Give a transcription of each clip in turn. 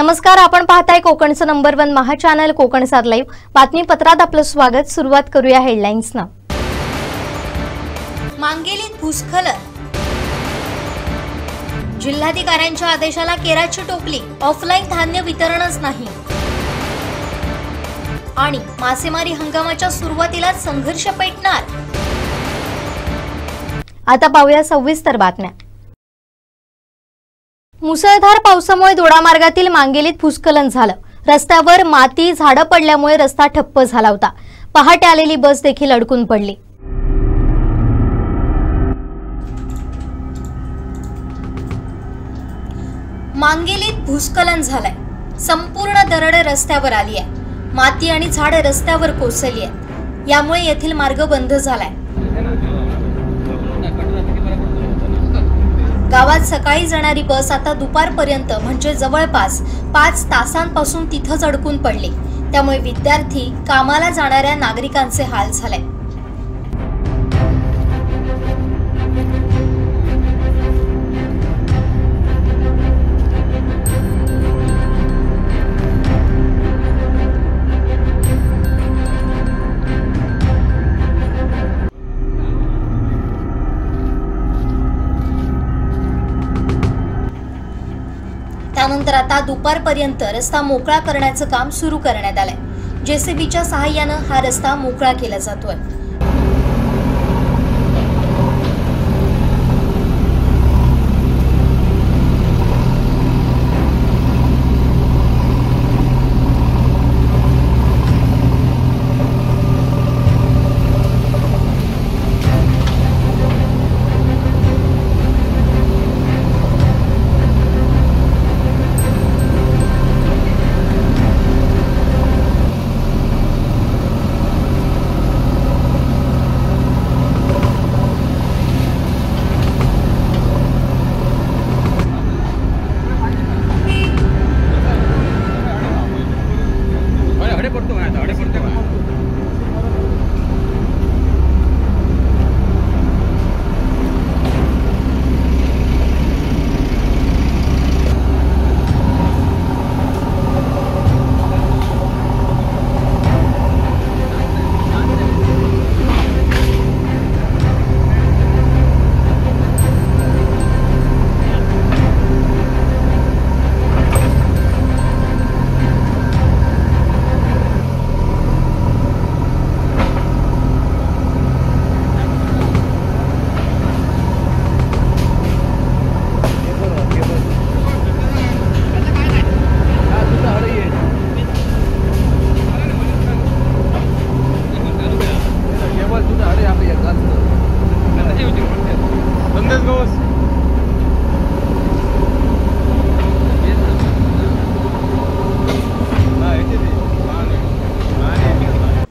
नमस्कार, आपण पाहताय कोकणचं नंबर 1 महा चॅनल कोकण सात लाईव्ह बातमीपत्रात आपलं स्वागत। सुरुवात करूया हेडलाईन्सना। मांगेलीत भूस्खलन, जिल्हाधिकाऱ्यांच्या आदेशाला केराची टोपली, ऑफलाईन धान्य वितरणच नाही आणि मासेमारी हंगामाच्या सुरुवातीला संघर्ष पेटणार। आता पाहूया सविस्तर बातम्या। मुसळधार पावसामुळे दोडामार्गातील मांगेलीत भूस्खलन झालं। रस्त्यावर माती झाडं पडल्यामुळे रस्ता ठप्प झाला होता। पहाटे आलेली बस देखील अडकून पडली। मांगेलीत भूस्खलन झालंय। संपूर्ण दरड रस्त्यावर आली आहे। माती आणि झाडं रस्त्यावर कोसळली आहेत। यामुळे येथील मार्ग बंद झालाय। गावात सकाळी जाणारी बस आता दुपारपर्यंत म्हणजे जवळपास 5 तासांपासून तिथंच अडकून पडली। त्यामुळे विद्यार्थी, कामाला जाणाऱ्या नागरिकांचे हाल झाले। त्यानंतर आता दुपारपर्यंत रस्ता मोकळा करण्याचं काम सुरू करण्यात आलंय। जेसीबीच्या सहाय्याने हा रस्ता मोकळा केला जातोय।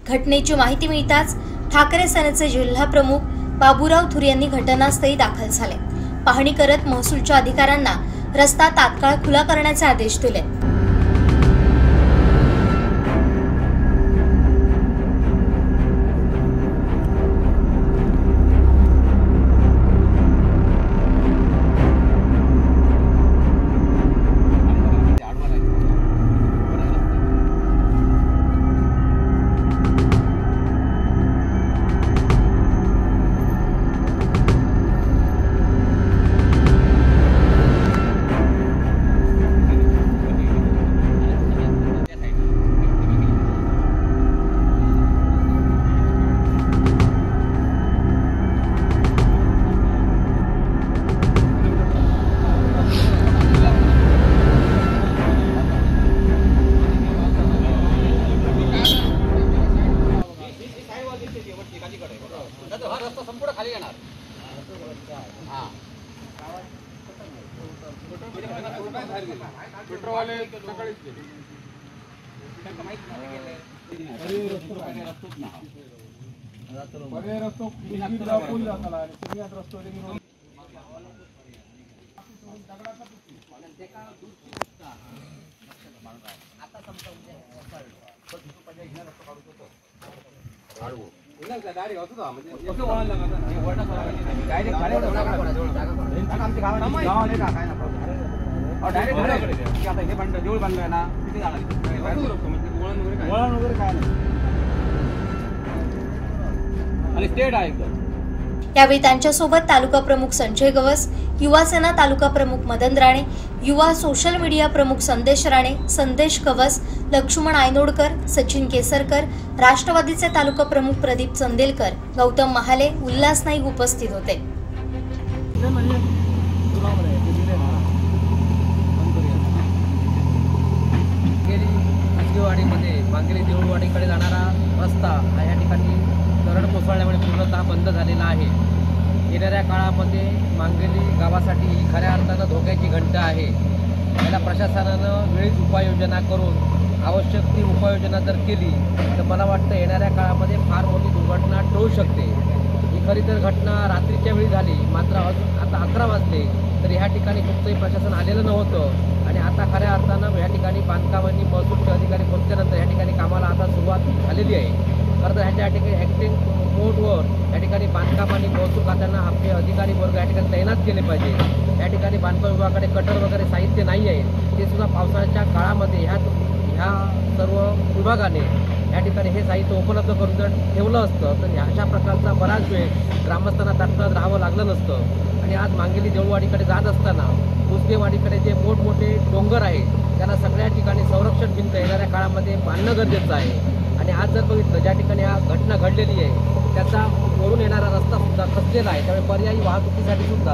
घटनेची माहिती मिळताच ठाकरे सेनेचे जिल्हा प्रमुख बाबूराव थुर यांनी घटनास्थळी दाखल झाले। पाहणी करत महसूलच्या अधिकाऱ्यांना रस्ता तात्काळ खुला करण्याचे आदेश दिले। डायरेक्ट आता हे बंद जेवळ बांधलं ना तिथे वळण वगैरे काय नाही आणि स्टेट आहे एकदम। यावेळी त्यांच्यासोबत तालुका प्रमुख संजय गवस, युवा सेना तालुका प्रमुख मदन राणे, युवा सोशल मीडिया प्रमुख संदेश राणे, संदेश कवस, लक्ष्मण आयनोडकर, सचिन केसरकर, राष्ट्रवादीचे तालुका प्रमुख प्रदीप चंदेलकर, गौतम महाले, उल्हास नाईक उपस्थित होते। मध्ये मांगेली देऊळवाडीकडे जाणारा रस्ता हा या ठिकाणी दरड कोसळल्यामुळे पूर्णतः बंद झालेला आहे। येणाऱ्या काळामध्ये मांगेली गावासाठी ही खऱ्या अर्थानं धोक्याची घंटा आहे। याला प्रशासनानं वेळीच उपाययोजना करून आवश्यक ती उपाययोजना जर केली तर मला वाटतं येणाऱ्या काळामध्ये फार मोठी दुर्घटना टळू शकते। ही खरी तर घटना रात्रीच्या वेळी झाली, मात्र अजून आता 11 वाजले तर ह्या ठिकाणी कुठचंही प्रशासन आलेलं नव्हतं आणि आता खऱ्या अर्थानं ह्या ठिकाणी बांधकामांनी महसूलचे अधिकारी पोहोचल्यानंतर ह्या ठिकाणी कामाला आता सुरुवात झालेली आहे। खरं तर ह्याच्या ठिकाणी ॲक्टिंग मोडवर या ठिकाणी बांधकाम आणि महसूल खात्यांना आपले अधिकारी वर्ग या ठिकाणी तैनात केले पाहिजे। या ठिकाणी बांधकाम विभागाकडे कटर वगैरे साहित्य नाही आहे, ते सुद्धा पावसाळ्याच्या काळामध्ये ह्या सर्व विभागाने या ठिकाणी हे साहित्य उपलब्ध करून जर ठेवलं असतं तर अशा प्रकारचा बराच वेळ ग्रामस्थांना ताटकळत राहावं लागलं नसतं। आणि आज मांगेली देऊळवाडीकडे जात असताना कुसगेवाडीकडे जे मोठमोठे डोंगर आहेत त्याला सगळ्या ठिकाणी संरक्षण भिंत येणाऱ्या काळामध्ये बांधणं गरजेचं आहे। आणि आज जर बघितलं ज्या ठिकाणी हा घटना घडलेली आहे त्याचा वरून येणारा रस्ता सुद्धा खचलेला आहे, त्यामुळे पर्यायी वाहतुकीसाठी सुद्धा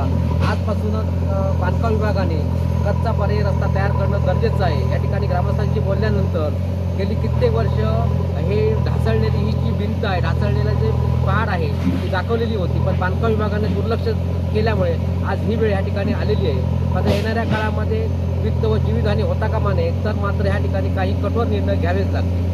आजपासूनच बांधकाम विभागाने कच्चा पर्यायी रस्ता तयार करणं गरजेचं आहे। या ठिकाणी ग्रामस्थांशी बोलल्यानंतर गेली कित्येक वर्ष हे ढासळलेली ही जी भिंत आहे, ढासळलेलं जे पहाड आहे ती दाखवलेली होती, पण बांधकाम विभागाने दुर्लक्ष केल्यामुळे आज ही वेळ या ठिकाणी आलेली आहे। आता येणाऱ्या काळामध्ये वित्त व जीवितहानी होता कामा नये, तर मात्र या ठिकाणी काही कठोर निर्णय घ्यावेच लागतील।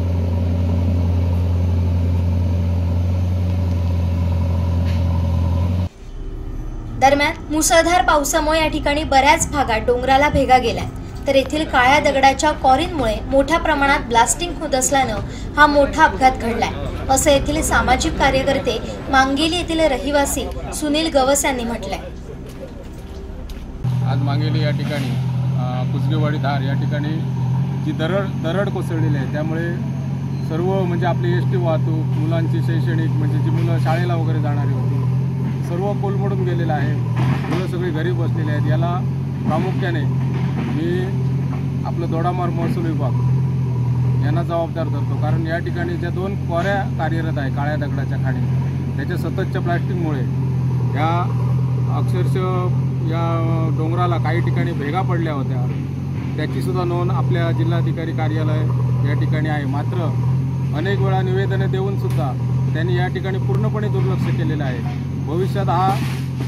दरम्यान मुसळधार पावसामुळे या ठिकाणी बऱ्याच भागात डोंगराला भेगा गेलाय, तर येथील काळ्या दगडाच्या क्वारींमुळे मोठ्या प्रमाणात ब्लास्टिंग होत असल्यानं हा मोठा अपघात घडलाय, असं येथील सामाजिक कार्यकर्ते मांगेली येथील रहिवासी सुनील गवस यांनी म्हटलंय। आज मांगेली या ठिकाणी कुसगेवाडी धार या ठिकाणी जी दरड कोसळलेली आहे त्यामुळे सर्व म्हणजे आपली एस टी वाहतूक, मुलांची शैक्षणिक म्हणजे जी मुलं शाळेला वगैरे जाणारी होती सर्व कोलमडून गेलेलं आहे। मुलं सगळी घरी बसलेली आहेत। याला प्रामुख्याने मी आपलं दोडामार्ग महसूल विभाग यांना जबाबदार धरतो, कारण या ठिकाणी ज्या 2 क्वाऱ्या कार्यरत आहे काळ्या दगडाच्या खाणी त्याच्या सततच्या प्लॅस्टिकमुळे या अक्षरशः या डोंगराला काही ठिकाणी भेगा पडल्या होत्या, त्याचीसुद्धा नोंद आपल्या जिल्हाधिकारी कार्यालय या ठिकाणी आहे। मात्र अनेक वेळा निवेदने देऊनसुद्धा त्यांनी या ठिकाणी पूर्णपणे दुर्लक्ष केलेलं आहे। भविष्यात हा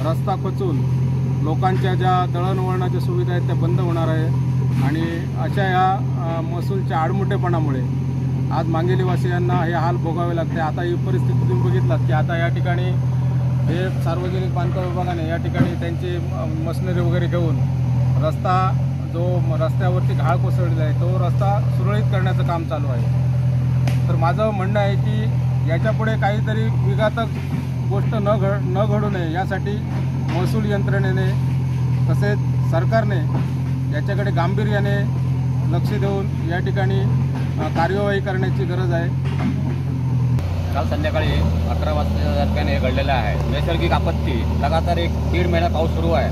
रस्ता खचून लोकांच्या ज्या दळणवळणाच्या सुविधा आहेत त्या बंद होणार आहे आणि अशा या महसूलच्या आडमुठेपणामुळे आज मांगेलीवासियांना हे हाल भोगावे लागते। आता ही परिस्थिती तुम्ही बघितलात की आता या ठिकाणी हे सार्वजनिक बांधकाम विभागाने या ठिकाणी त्यांची मशिनरी वगैरे घेऊन रस्ता जो रस्त्यावरती घाळ कोसळलेला आहे तो रस्ता सुरळीत करण्याचं काम चालू आहे। तर माझं म्हणणं आहे की याच्यापुढे काहीतरी विघातक गोष्ट न घडू नये यासाठी महसूल यंत्रणेने तसेच सरकारने याच्याकडे गांभीर्याने लक्ष देऊन या ठिकाणी कार्यवाही करण्याची गरज आहे। काल संध्याकाळी 11 वाजता दरम्यान हे घडलेलं आहे। नैसर्गिक आपत्ती लगातार 1-1.5 महिना पाऊस सुरू आहे,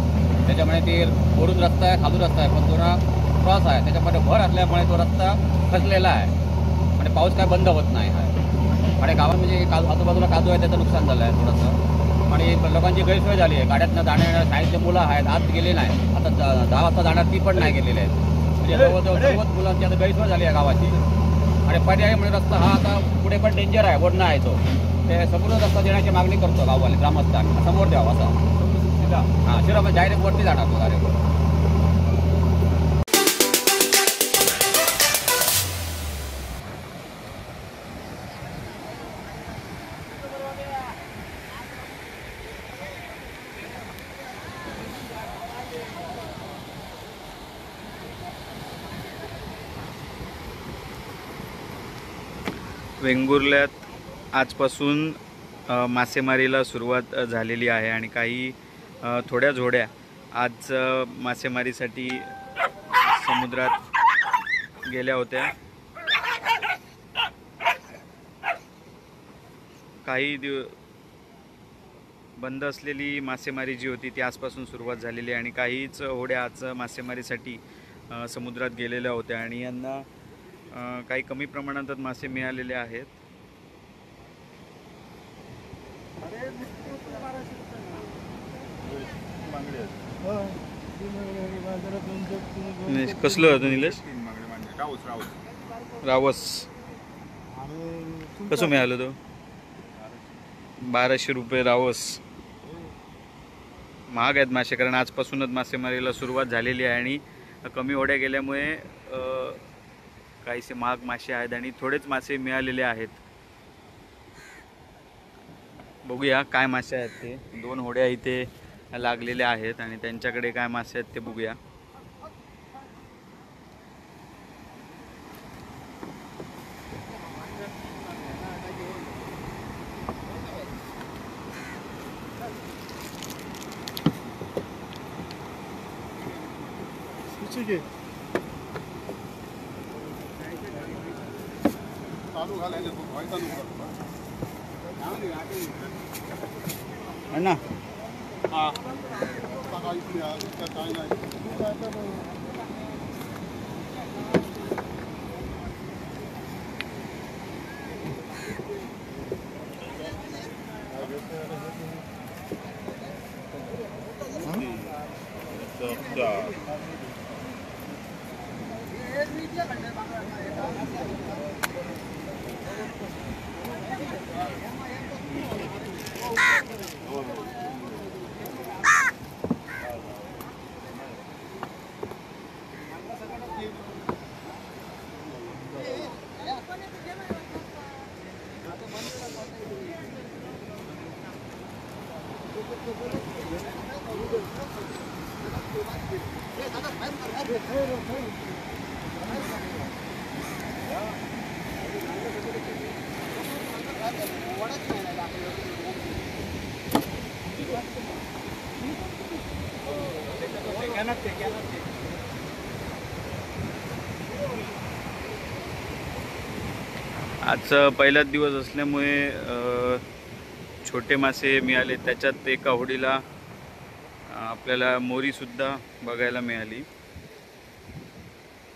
त्याच्यामुळे ते वरून रस्ता आहे, खालून रस्ता आहे, पण थोडा क्रॉस आहे, त्याच्यामध्ये भर असल्यामुळे तो रस्ता खचलेला आहे आणि पाऊस काय बंद होत नाही आहे आणि गावात म्हणजे आजूबाजूला कादू आहे त्याचं नुकसान झालं आहे थोडंसं आणि लोकांची गैरसोय झाली आहे। गाड्यातनं जाण्यात साहित्य मुलं आहेत आज गेले नाही, आता 10 वाजता जाणार ती पण नाही गेलेले आहेत, म्हणजे जवळजवळ सर्वच मुलांची आता गैरसोय झाली आहे गावाची। आणि पर्यायी म्हणजे रस्ता हा आता पुढे पण डेंजर आहे, वडणं आहे तो, ते समोर रस्ता देण्याची मागणी करतो गाववाले ग्रामस्थांना समोर द्यावा असा। हां शिरा डायरेक्ट वरती जाणार तो डायरेक्ट। वेंगुर्ल्यात आजपासून मासेमारीला सुरुवात झालेली आहे आणि काही थोड्या झोड्या आज मासेमारीसाठी समुद्रात गेल्या होत्या। काही बंद असलेली मासेमारी जी होती ती आजपासून सुरुवात झालेली आहे आणि काहीच होड्या आज मासेमारीसाठी समुद्रात गेलेल्या होत्या आणि यांना काही कमी प्रमाणात मासे मिळालेले आहेत। कसलं होतं निलेश? रावस कसं मिळालं तो? 1200 रुपये रावस। महाग आहेत मासे, कारण आजपासूनच मासेमारीला सुरुवात झालेली आहे आणि कमी होड्या गेल्यामुळे काहीसे महाग मासे आहेत आणि थोडेच मासे मिळालेले आहेत। बघूया काय मासे आहेत ते। 2 होड्या इथे लागलेल्या आहेत आणि त्यांच्याकडे काय मासे आहेत ते बघूया। अण्णा आज पहिलाच दिवस असल्यामुळे छोटे मासे मिळाले। त्याच्यात एका होडीला आपल्याला मोरीसुद्धा बघायला मिळाली।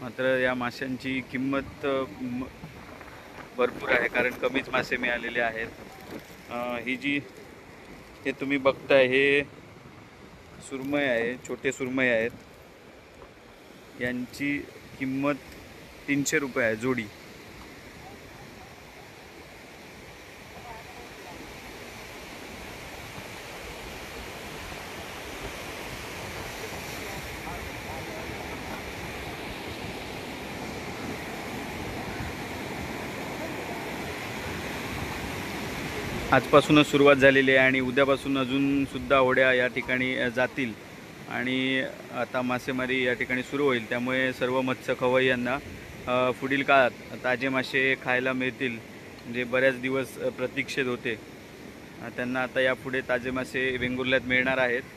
मात्र या माशांची किंमत भरपूर आहे, कारण कमीच मासे मिळालेले आहेत। हे तुम्ही बघताय हे सुरमई आहे, छोटे सुरमई आहेत। यांची किंमत 300 रुपये आहे जोडी। आजपासूनच सुरुवात झालेली आहे आणि उद्यापासून अजून सुद्धा होड्या या ठिकाणी जातील आणि आता मासेमारी या ठिकाणी सुरू होईल। त्यामुळे सर्व मत्स्य खवय्यांना पुढील काळात ताजे मासे खायला मिळतील, जे बऱ्याच दिवस प्रतीक्षेत होते, त्यांना आता यापुढे ताजे मासे वेंगुर्ल्यात मिळणार आहेत।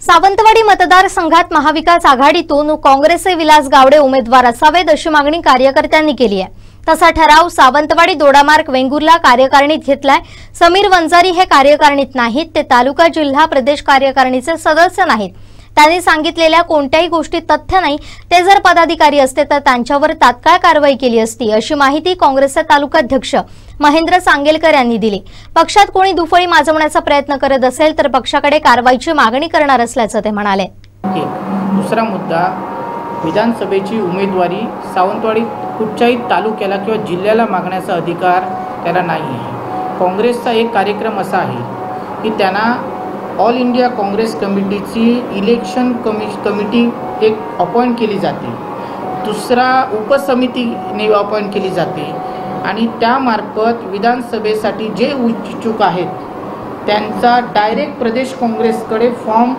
सावंतवाडी मतदारसंघात महाविकास आघाडीतून काँग्रेसचे विलास गावडे उमेदवार असावेत अशी मागणी कार्यकर्त्यांनी केली आहे। तसा ठराव सावंतवाडी दोडामार्ग वेंगुर्ला कार्यकारिणीत घेतलाय। समीर वंजारी हे कार्यकारिणीत नाहीत, ते तालुका जिल्हा प्रदेश कार्यकारिणीचे सदस्य नाहीत। त्यांनी सांगितलेल्या कोणत्याही गोष्टी तथ्य नाही। ते जर पदाधिकारी असते तर त्यांच्यावर तात्काळ कारवाई केली असती अशी माहिती काँग्रेसचे तालुकाध्यक्ष महेंद्र सांगेलकर यांनी दिली। पक्षात कोणी दुफळी माजवण्याचा प्रयत्न करत असेल तर पक्षाकडे कारवाईची मागणी करणार असल्याचं ते म्हणाले। दुसरा मुद्दा, विधानसभेची उमेदवारी सावंतवाडी कुठच्याही तालुक्याला किंवा जिल्ह्याला मागण्याचा अधिकार त्याला नाही आहे। काँग्रेसचा एक कार्यक्रम असा आहे की त्यांना ऑल इंडिया काँग्रेस कमिटीची इलेक्शन कमिटी एक अपॉइंट केली जाते, दुसरा उपसमितीने अपॉइंट केली जाते आणि त्यामार्फत विधानसभेसाठी जे इच्छुक आहेत त्यांचा डायरेक्ट प्रदेश काँग्रेसकडे फॉर्म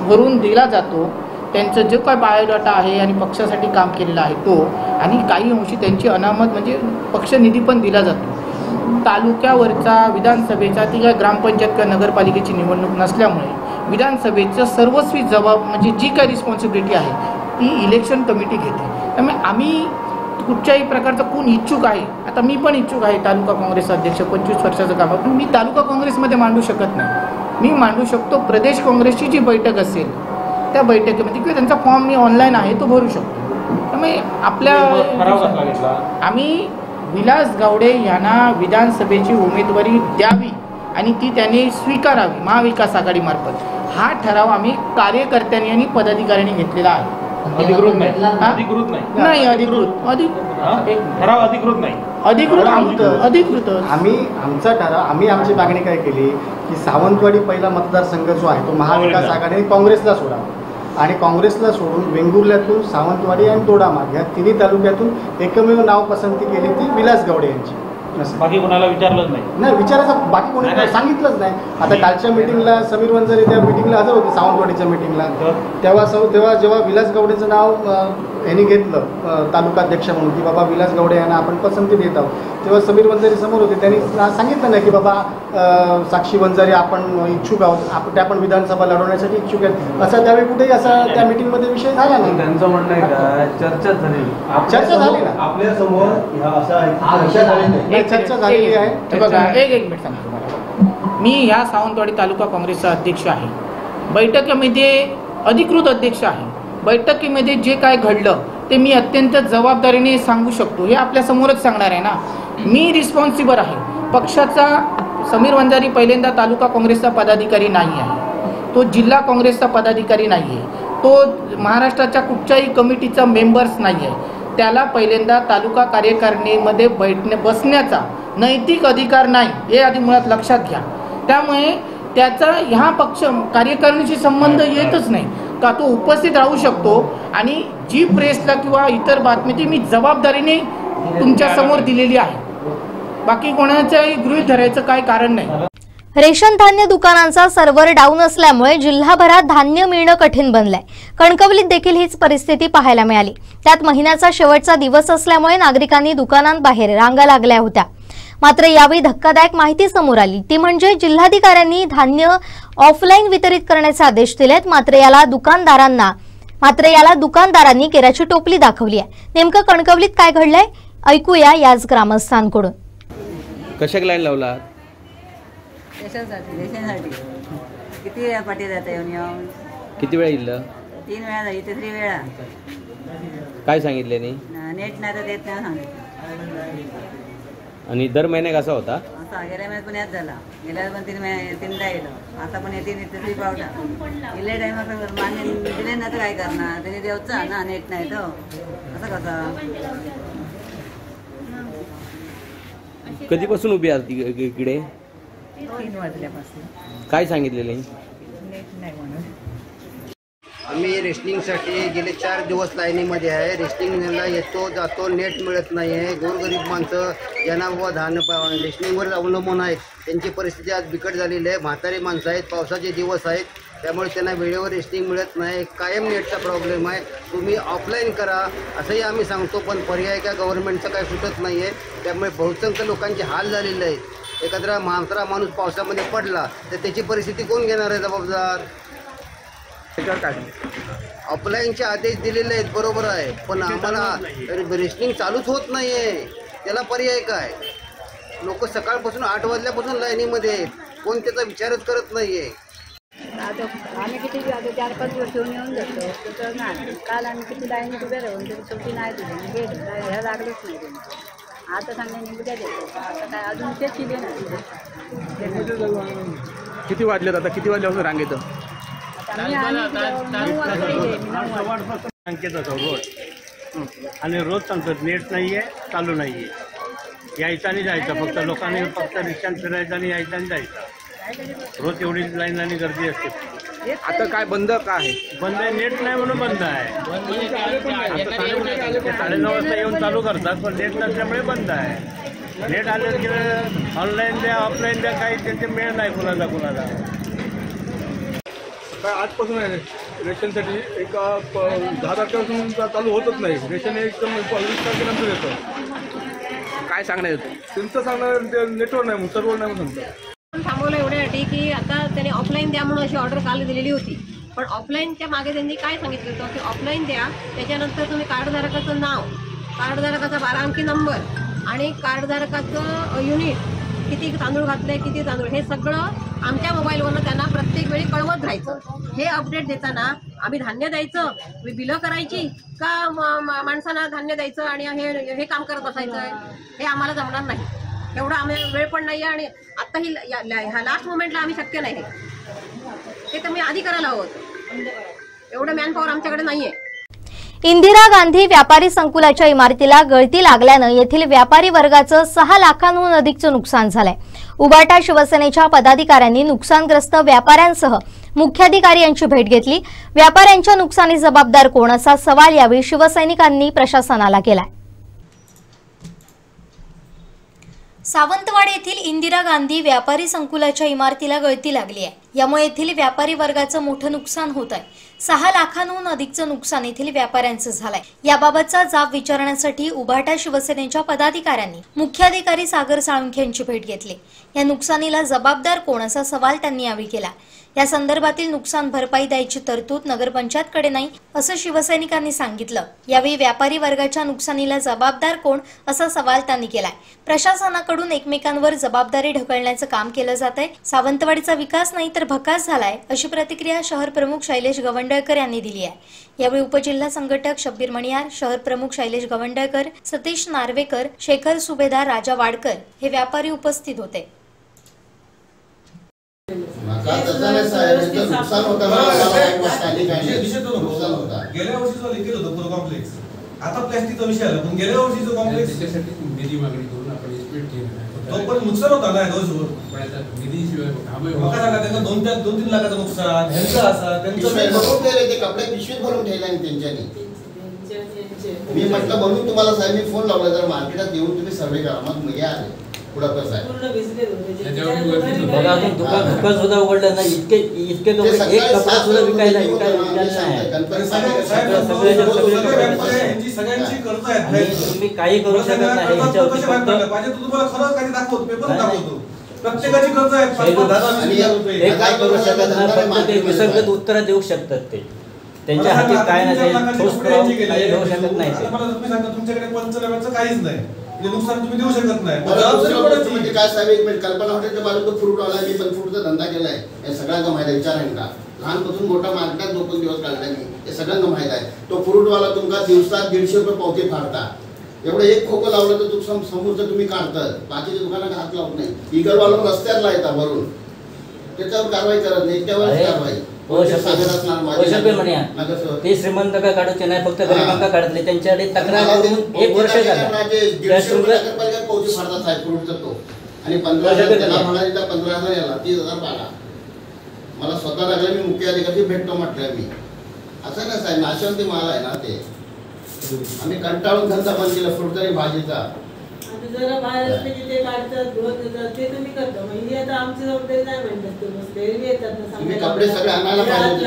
भरून दिला जातो। त्यांचं जो काय बायोडाटा आहे आणि पक्षासाठी काम केलेलं आहे तो, आणि काही अंशी त्यांची अनामत म्हणजे पक्षनिधी पण दिला जातो। तालुक्यावरचा विधानसभेचा ती काय ग्रामपंचायत किंवा नगरपालिकेची निवडणूक नसल्यामुळे विधानसभेचं सर्वस्वी जबाब म्हणजे जी काही रिस्पॉन्सिबिलिटी आहे ती इलेक्शन कमिटी घेते. त्यामुळे आम्ही कुठच्याही प्रकारचा कोण इच्छुक आहे, आता मी पण इच्छुक आहे तालुका काँग्रेस अध्यक्ष 25 वर्षाचं काम, पण मी तालुका काँग्रेसमध्ये मांडू शकत नाही. मी मांडू शकतो प्रदेश काँग्रेसची जी बैठक असेल त्या बैठकीमध्ये किंवा त्यांचा फॉर्म मी ऑनलाईन आहे तो भरू शकतो. त्यामुळे आपल्या आम्ही विलास गावडे यांना विधानसभेची उमेदवारी द्यावी आणि ती त्यांनी स्वीकारावी महाविकास आघाडीमार्फत. हा ठराव आम्ही कार्यकर्त्यांनी आणि पदाधिकाऱ्यांनी घेतलेला आहे. अधिकृत नाही ठराव अधिकृत नाही. आमचा ठराव आम्ही आमची मागणी काय केली की सावंतवाडी पहिला मतदारसंघ जो आहे तो महाविकास आघाडी काँग्रेसला सोडा आणि काँग्रेसला सोडून वेंगुर्ल्यातून सावंतवाडी आणि दोडामार्ग या तिन्ही तालुक्यातून एकमेव नाव पसंती केली ती विलास गावडे यांची. बाकी कोणाला विचारलंच नाही विचारायचं बाकी कोणी सांगितलंच नाही. आता कालच्या मिटिंगला समीर वंजारी त्या मिटिंगला हजर होते सावंतवाडीच्या मिटिंगला. तेव्हा जेव्हा विलास गावडेचं नाव यांनी घेतलं तालुकाध्यक्ष म्हणून की बाबा विलास गावडे यांना आपण पसंती देत आहोत, तेव्हा समीर वंजारी समोर होते. त्यांनी सांगितलं नाही की बाबा साक्षी वंजारी आपण इच्छुक आहोत, त्या पण विधानसभा लढवण्यासाठी इच्छुक आहेत असं त्यावेळी कुठेही असा त्या मिटिंगमध्ये विषय झाला नाही. त्यांचं म्हणणं आहे का चर्चा झाली ना आपल्यासमोर चर्चा झालेली आहे. बघा एक मिनिट सांगतो तुम्हाला. मी ह्या सावंतवाडी तालुका काँग्रेसचा अध्यक्ष आहे. बैठकीमध्ये अधिकृत अध्यक्ष आहे. बैठकीमध्ये जे काय घडलं ते मी अत्यंत जबाबदारीने सांगू शकतो. हे आपल्यासमोरच सांगणार आहे ना. मी रिस्पॉन्सिबल आहे. पक्षाचा समीर वंजारी पहिल्यांदा तालुका काँग्रेसचा पदाधिकारी नाही आहे, तो जिल्हा काँग्रेसचा पदाधिकारी नाही आहे, तो महाराष्ट्राच्या कुठच्याही कमिटीचा मेंबर्स नाही आहे. त्याला पहिल्यांदा तालुका कार्यकारिणीमध्ये बसण्याचा नैतिक अधिकार नाही हे आधी मुळात लक्षात घ्या. त्यामुळे त्याचा ह्या पक्ष कार्यकारिणीशी संबंध येतच नाही का. तो उपस्थित राहू शकतो आणि जी प्रेसला किंवा इतर बातमी ती मी जबाबदारीने तुमच्या समोर दिलेली आहे. बाकी कोणाच्याही गृहीत धरायचं काय कारण नाही. रेशन धान्य दुकानांचा सर्व्हर डाऊन असल्यामुळे जिल्हाभरात धान्य मिळणं कठीण बनलंय. कणकवलीत देखील हीच परिस्थिती पाहायला मिळाली. त्यात महिन्याचा शेवटचा दिवस असल्यामुळे नागरिकांनी दुकानांबाहेर रांगा लागल्या होत्या. मात्र यावेळी धक्कादायक माहिती समोर आली, ती म्हणजे जिल्हाधिकाऱ्यांनी धान्य ऑफलाईन वितरित करण्याचे आदेश दिलेत. मात्र याला दुकानदारांनी केराची टोपली दाखवली आहे. नेमकं कणकवलीत काय घडलंय ऐकूया याच ग्रामस्थांकडून. कशाक लाईन लावला? रेशनसाठी किती वेळा पाठी जाता येऊन किती वेळा येईल? 3 वेळा झाली, 3 वेळा. काय सांगितले नाही? नेट नाही तर देत नाही सांगितलं. आणि दर महिन्याक असा होता? असा गेल्या महिन्यात पण याच झाला. गेल्या पण 3दा येलं. आता पण येते 3 पावटा. गेल्या टाइमात मान्य दिले ना तर काय करणार, त्याने देवचा ना नेट नाही तो असं कसं. कधीपासून उभी आली इकडे? 3 वाजल्यापासून. काय सांगितलेले? नेट नाही म्हणून. आम्ही रेशनिंगसाठी गेले 4 दिवस लाईनीमध्ये आहे. रेशनिंगला येतो जातो, नेट मिळत नाही आहे. गोरगरीब माणसं ज्यांना व धान्य रेशनिंगवर अवलंबून आहेत त्यांची परिस्थिती आज बिकट झालेली आहे. म्हातारी माणसं आहेत, पावसाचे दिवस आहेत, त्यामुळे त्यांना वेळेवर रेशनिंग मिळत नाही. कायम नेटचा प्रॉब्लेम आहे. तुम्ही ऑफलाईन करा असंही आम्ही सांगतो, पण पर्याय काय गव्हर्नमेंटचं काय सुटत नाही आहे. त्यामुळे बहुसंख्य लोकांचे हाल झालेले आहेत. एखादा म्हातारा माणूस पावसामध्ये पडला तर त्याची परिस्थिती कोण घेणार आहे जबाबदार? ऑफलाईनचे आदेश दिलेले आहेत बरोबर आहे, पण आम्हाला रेशनिंग चालूच होत नाही आहे. त्याला पर्याय काय? लोक सकाळपासून 8 वाजल्यापासून लाईनीमध्ये आहेत, कोण त्याचा विचारच करत नाही आहे. आम्ही किती 4-5 दिवस येऊन जातो तसं नाही. काल आम्ही किती लाईनीत उभे राहून शेवटी नाही दिली, ह्या लागलीच नाही. आता सांगण्याने उद्या देतो. आता काय अजून तेच केले नाही. किती वाजलेत आता? किती वाजल्यापासून रांगेत? सांगतो रोज आणि रोज सांगतो नेट नाही आहे, चालू नाही आहे. यायचं आणि जायचं, फक्त लोकांनी फक्त रिक्षान फिरायचं आणि यायचं आणि जायचं. रोज एवढी लाईन आणि गर्दी असते. आता काय बंद का आहे? बंद आहे, नेट नाही म्हणून बंद आहे. 9:30 वाजता येऊन चालू करतात, पण नेट नसल्यामुळे बंद आहे. नेट आलं की ऑनलाईन द्या ऑफलाईन द्या, काही त्यांचे मेळ नाही कुणाला. काय आजपासून आहे रेशनसाठी 10 तारखेपासून चालू होतच नाही. रेशन एकदम 20 तारखेनंतर येतं. काय सांगण्यात येतं? त्यांचं सांगणार नेटवर्क नाही म्हणून, सर्व्हर नाही म्हणून सांगतात. थांबवलं एवढ्या यासाठी की आता त्याने ऑफलाईन द्या म्हणून अशी ऑर्डर काल दिलेली होती, पण ऑफलाईनच्या मागे त्यांनी काय सांगितलं होतं की ऑफलाईन द्या, त्याच्यानंतर तुम्ही कार्डधारकाचं नाव, कार्डधारकाचा 12 अंकी नंबर आणि कार्डधारकाचं युनिट, किती तांदूळ घातले, किती तांदूळ, हे सगळं आमच्या मोबाईलवरनं त्यांना प्रत्येक वेळी कळवत राहायचं. हे अपडेट देताना आम्ही धान्य द्यायचं, बिलं करायची का माणसांना धान्य द्यायचं आणि हे काम करत बसायचं आहे, हे आम्हाला जमणार नाही. एवढा आम्ही वेळ पण नाही आहे आणि आत्ता ह्या लास्ट मोमेंटला आम्ही शक्य नाही. ते तर मी आधी करायला हवं होतं, एवढं मॅनपॉवर आमच्याकडे नाही आहे. इंदिरा गांधी व्यापारी संकुलाच्या इमारतीला गळती लागल्यानं येथील व्यापारी वर्गाचं 6 लाखांहून अधिकचं नुकसान झालंय. उबाटा शिवसेनेच्या पदाधिकाऱ्यांनी नुकसानग्रस्त व्यापाऱ्यांसह मुख्याधिकारी यांची भेट घेतली. व्यापाऱ्यांच्या नुकसानी जबाबदार कोण असा सवाल यावेळी शिवसैनिकांनी प्रशासनाला केलाय. सावंतवाडी येथील इंदिरा गांधी व्यापारी संकुलाच्या इमारतीला गळती लागली आहे. यामुळे येथील व्यापारी वर्गाचं मोठं नुकसान होत आहे. 6 लाखांहून अधिकचं नुकसान येथील व्यापाऱ्यांचं झालंय. याबाबतचा जाब विचारण्यासाठी उभाटा शिवसेनेच्या पदाधिकाऱ्यांनी मुख्याधिकारी सागर साळुंखे यांची भेट घेतली. या नुकसानीला जबाबदार कोण असा सवाल त्यांनी यावेळी केला. या संदर्भातील नुकसान भरपाई द्यायची तरतूद नगरपंचायतकडे नाही असं शिवसैनिकांनी सांगितलं. यावेळी व्यापारी वर्गाच्या नुकसानीला जबाबदार कोण असा सवाल त्यांनी केलाय. प्रशासनाकडून एकमेकांवर जबाबदारी ढकलण्याचं काम केलं जात आहे. सावंतवाडीचा विकास नाही तर भकास झालाय अशी प्रतिक्रिया शहर प्रमुख शैलेश गवंडळकर यांनी दिली आहे. यावेळी उपजिल्हा संघटक शब्बीर मणियार, शहर प्रमुख शैलेश गवंडळकर, सतीश नार्वेकर, शेखर सुभेदार, राजा वाडकर हे व्यापारी उपस्थित होते. गेल्या वर्षी जो लिकेज होतं पूर्ण कॉम्प्लेक्स, आता प्लॅस्टिकचा विषय आला, पण गेल्या वर्षी जो कॉम्प्लेक्स निधी मागणी करून आपण एस्टिमेट केलं, तो पण नुकसान होता ना निधीशिवाय. मका सांगा त्यांना 2-3 लाखाचं नुकसान, ह्यांचं असा त्यांचं ते कपडे पिशवीत भरून ठेवले आणि त्यांच्यानी. मी म्हटलं म्हणून तुम्हाला साहेब मी फोन लावला, जर मार्केटात येऊन तुम्ही सर्वे करा. मग हे आले पुढं कसं आहे दुकान सुद्धा उघडलं नाही. इतके लोक एक कपडा सुद्धा विकायला सगळ्यांची कर्ज आहेत, तुम्ही काही करू शकत नाही. तुम्हाला खरंच काही दाखवतो, पेपर दाखवतो, प्रत्येकाची कर्ज आहेत. काय करू शकत नाही, फक्त ते विसंगत उत्तर देऊ शकतात. ते त्यांच्या हाती काय नाही, ठोस देऊ शकत नाही. तुमच्याकडे पंचनाम्याचं काहीच नाही, नुकसान तुम्ही देऊ शकत नाही. म्हणजे काय साहेब, एक मिनिट, कल्पना हॉटेलच्या बाजूला फ्रूट वाला, मी पण फ्रूटचा धंदा केलाय, हे सगळ्यांना माहिती आहे. विचार आहे का, लहानपासून मोठा मार्केटात 2 दिवस काढल्याने हे सगळ्यांना माहित आहे. तो फ्रूटवाला तुमका दिवसात 150 रुपये पावते फाडता. एवढं एक खोकं लावलं तर समोरचं तुम्ही काढतात, बाकीच्या दुकानाला हात लावत नाही. इगरवाला रस्त्याला येतात भरून, त्याच्यावर कारवाई करत नाही. त्यावर कारवाई ते श्रीमंत का काढूचे नाही, फक्त गरिबांका काढले. त्यांच्याकडे तक्रार करून 1 वर्ष झालं. 150 पावते फाडतात साहेब फ्रूटचा तो, आणि 15,000 म्हणाली तर 15,000 याला 30,000 पाडा. मला स्वतः लागला, मी मुख्य अधिकारी भेटतो म्हटलं. मी असं नाही साहेब, नाशवंती माल आहे ना ते. आम्ही कंटाळून धंदा बंद केला फ्रूटचा आणि भाजीचा. जरा बाहेर असले की ते काढतात, धुवत देतात, ते तुम्ही करता. म्हणजे आता आमची जबाबदारी नाही म्हणतात. तुम्ही येतात ना, तुम्ही कपडे सगळे आणायला पाहिजे.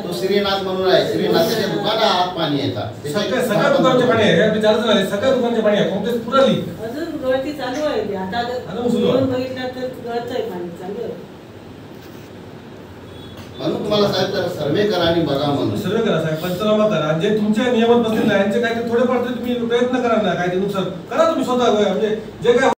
तो श्रीनाथ म्हणून आहे, श्रीनाथाच्या दुकानात आत पाणी येतात. सगळ्या दुकानचे पाणी आहे, सगळ्या दुकानचे पाणी आहे. कॉम्प्लेक्स पुराली अजून गळती चालू आहे. आता बघितलं तर गळत आहे, पाणी चालू आहे. म्हणून तुम्हाला साहेब जरा सर्वे करा आणि बघा. म्हणून सर्वे करा साहेब, पंचनामा करा. जे तुमच्या नियमात बसलेले आहे यांचे काय ते थोडेफार तुम्ही प्रयत्न करा ना, काय ते नुकसान करा तुम्ही स्वतः. म्हणजे जे काय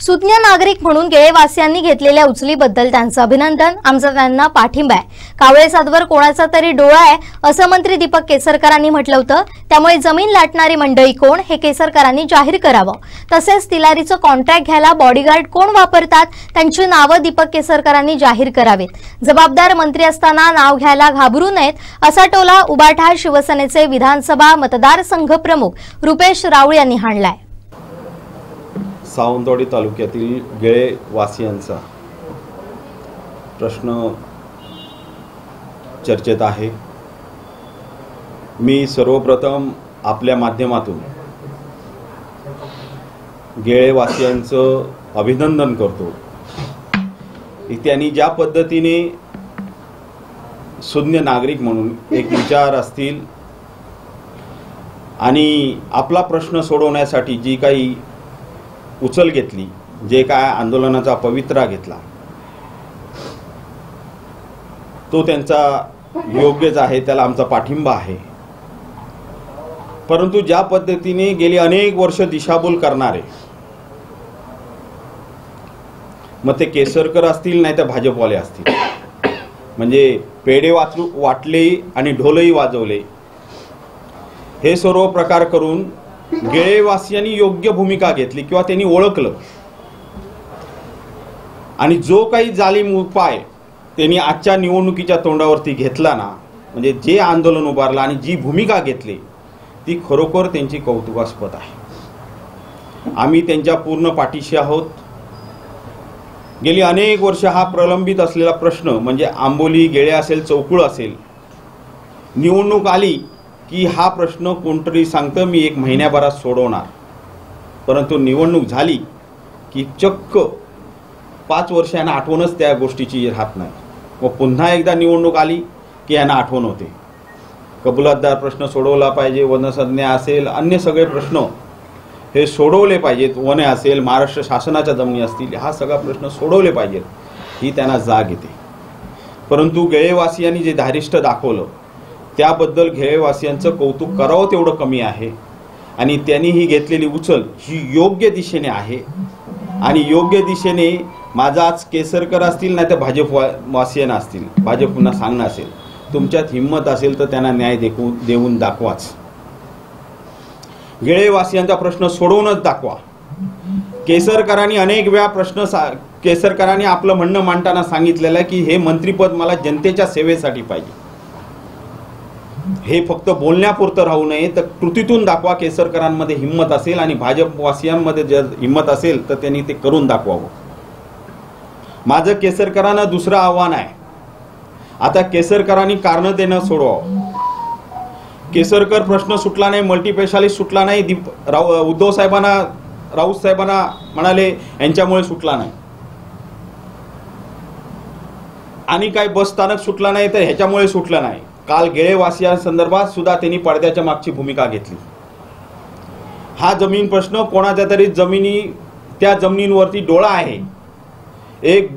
सुज्ञ नागरिक म्हणून गेळेवासियांनी घेतलेल्या उचलीबद्दल त्यांचं अभिनंदन. आमचा त्यांना पाठिंबा आहे. कावळे सातवर कोणाचा तरी डोळा आहे असं मंत्री दीपक केसरकरांनी म्हटलं होतं. त्यामुळे जमीन लाटणारी मंडळी कोण हे केसरकरांनी जाहीर करावं. तसेच तिलारीचं कॉन्ट्रॅक्ट घ्यायला बॉडीगार्ड कोण वापरतात त्यांची नावं दीपक केसरकरांनी जाहीर करावीत. जबाबदार मंत्री असताना नाव घ्यायला घाबरू नयेत असा टोला उबाठा शिवसेनेचे विधानसभा मतदारसंघ प्रमुख रुपेश राऊळ यांनी हाणलाय. सावंतवाडी तालुक्यातील गेळेवासियांचा प्रश्न चर्चेत आहे. मी सर्वप्रथम आपल्या माध्यमातून गेळेवासियांचं अभिनंदन करतो की त्यांनी ज्या पद्धतीने सुज्ञ नागरिक म्हणून एक विचार असतील आणि आपला प्रश्न सोडवण्यासाठी जी काही उचल घेतली, जे काय आंदोलनाचा पवित्रा घेतला, तो त्यांचा योग्यच आहे, त्याला आमचा पाठिंबा आहे. परंतु ज्या पद्धतीने गेली अनेक वर्ष दिशाभूल करणारे, मग ते केसरकर असतील नाही तर भाजपवाले असतील, म्हणजे पेढे वाटले आणि ढोलही वाजवले, हे सर्व प्रकार करून गेळेवासियांनी योग्य भूमिका घेतली किंवा त्यांनी ओळखलं आणि जो काही जालीम उपाय त्यांनी आजच्या निवडणुकीच्या तोंडावरती घेतला ना, म्हणजे जे आंदोलन उभारलं आणि जी भूमिका घेतली ती खरोखर त्यांची कौतुकास्पद आहे. आम्ही त्यांच्या पूर्ण पाठीशी आहोत. गेली अनेक वर्ष हा प्रलंबित असलेला प्रश्न म्हणजे आंबोली, गेळे असेल, चौकुळ असेल, निवडणूक आली की हा प्रश्न कोणतरी सांगतं मी 1 महिन्याभरात सोडवणार, परंतु निवडणूक झाली की चक्क 5 वर्ष यांना आठवणच त्या गोष्टीची राहत नाही. व पुन्हा एकदा निवडणूक आली की यांना आठवण होते. कबुलातदार प्रश्न सोडवला पाहिजे, वनसंज्ञा असेल, अन्य सगळे प्रश्न हे सोडवले पाहिजेत, वने असेल, महाराष्ट्र शासनाच्या जमिनी असतील, हा सगळा प्रश्न सोडवले पाहिजेत, ही त्यांना जाग येते. परंतु गेळेवासियांनी जे धारिष्ठ दाखवलं त्याबद्दल गेळेवासियांचं कौतुक करावं तेवढं कमी आहे. आणि त्यांनी ही घेतलेली उचल ही योग्य दिशेने आहे आणि योग्य दिशेने माझा आज केसरकर असतील नाही तर भाजपवासियांना असतील, भाजपना सांगणं असेल, तुमच्यात हिंमत असेल तर त्यांना न्याय देऊन दाखवाच. गेळेवासियांचा प्रश्न सोडवूनच दाखवा. केसरकरांनी अनेक वेळा केसरकरांनी आपलं म्हणणं मांडताना सांगितलेलं आहे की हे मंत्रिपद मला जनतेच्या सेवेसाठी पाहिजे. हे फक्त बोलण्यापुरतं राहू नये तर कृतीतून दाखवा. केसरकरांमध्ये हिंमत असेल आणि भाजपवासियांमध्ये जर हिंमत असेल तर त्यांनी ते करून दाखवावं. माझं केसरकरांना दुसरं आव्हान आहे. आता केसरकरांनी कारणं देणं सोडवावं. केसरकर प्रश्न सुटला नाही, मल्टीस्पेशालिस्ट सुटला नाही, उद्धव साहेबांना, राऊत साहेबांना म्हणाले यांच्यामुळे सुटला नाही, आणि काय बस स्थानक सुटला नाही तर ह्याच्यामुळे सुटलं नाही. काल गेळेवासियांसंदर्भात सुद्धा त्यांनी पडद्याच्या मागची भूमिका घेतली. हा जमीन प्रश्न कोणाच्या तरी त्या जमिनींवरती डोळा आहे. एक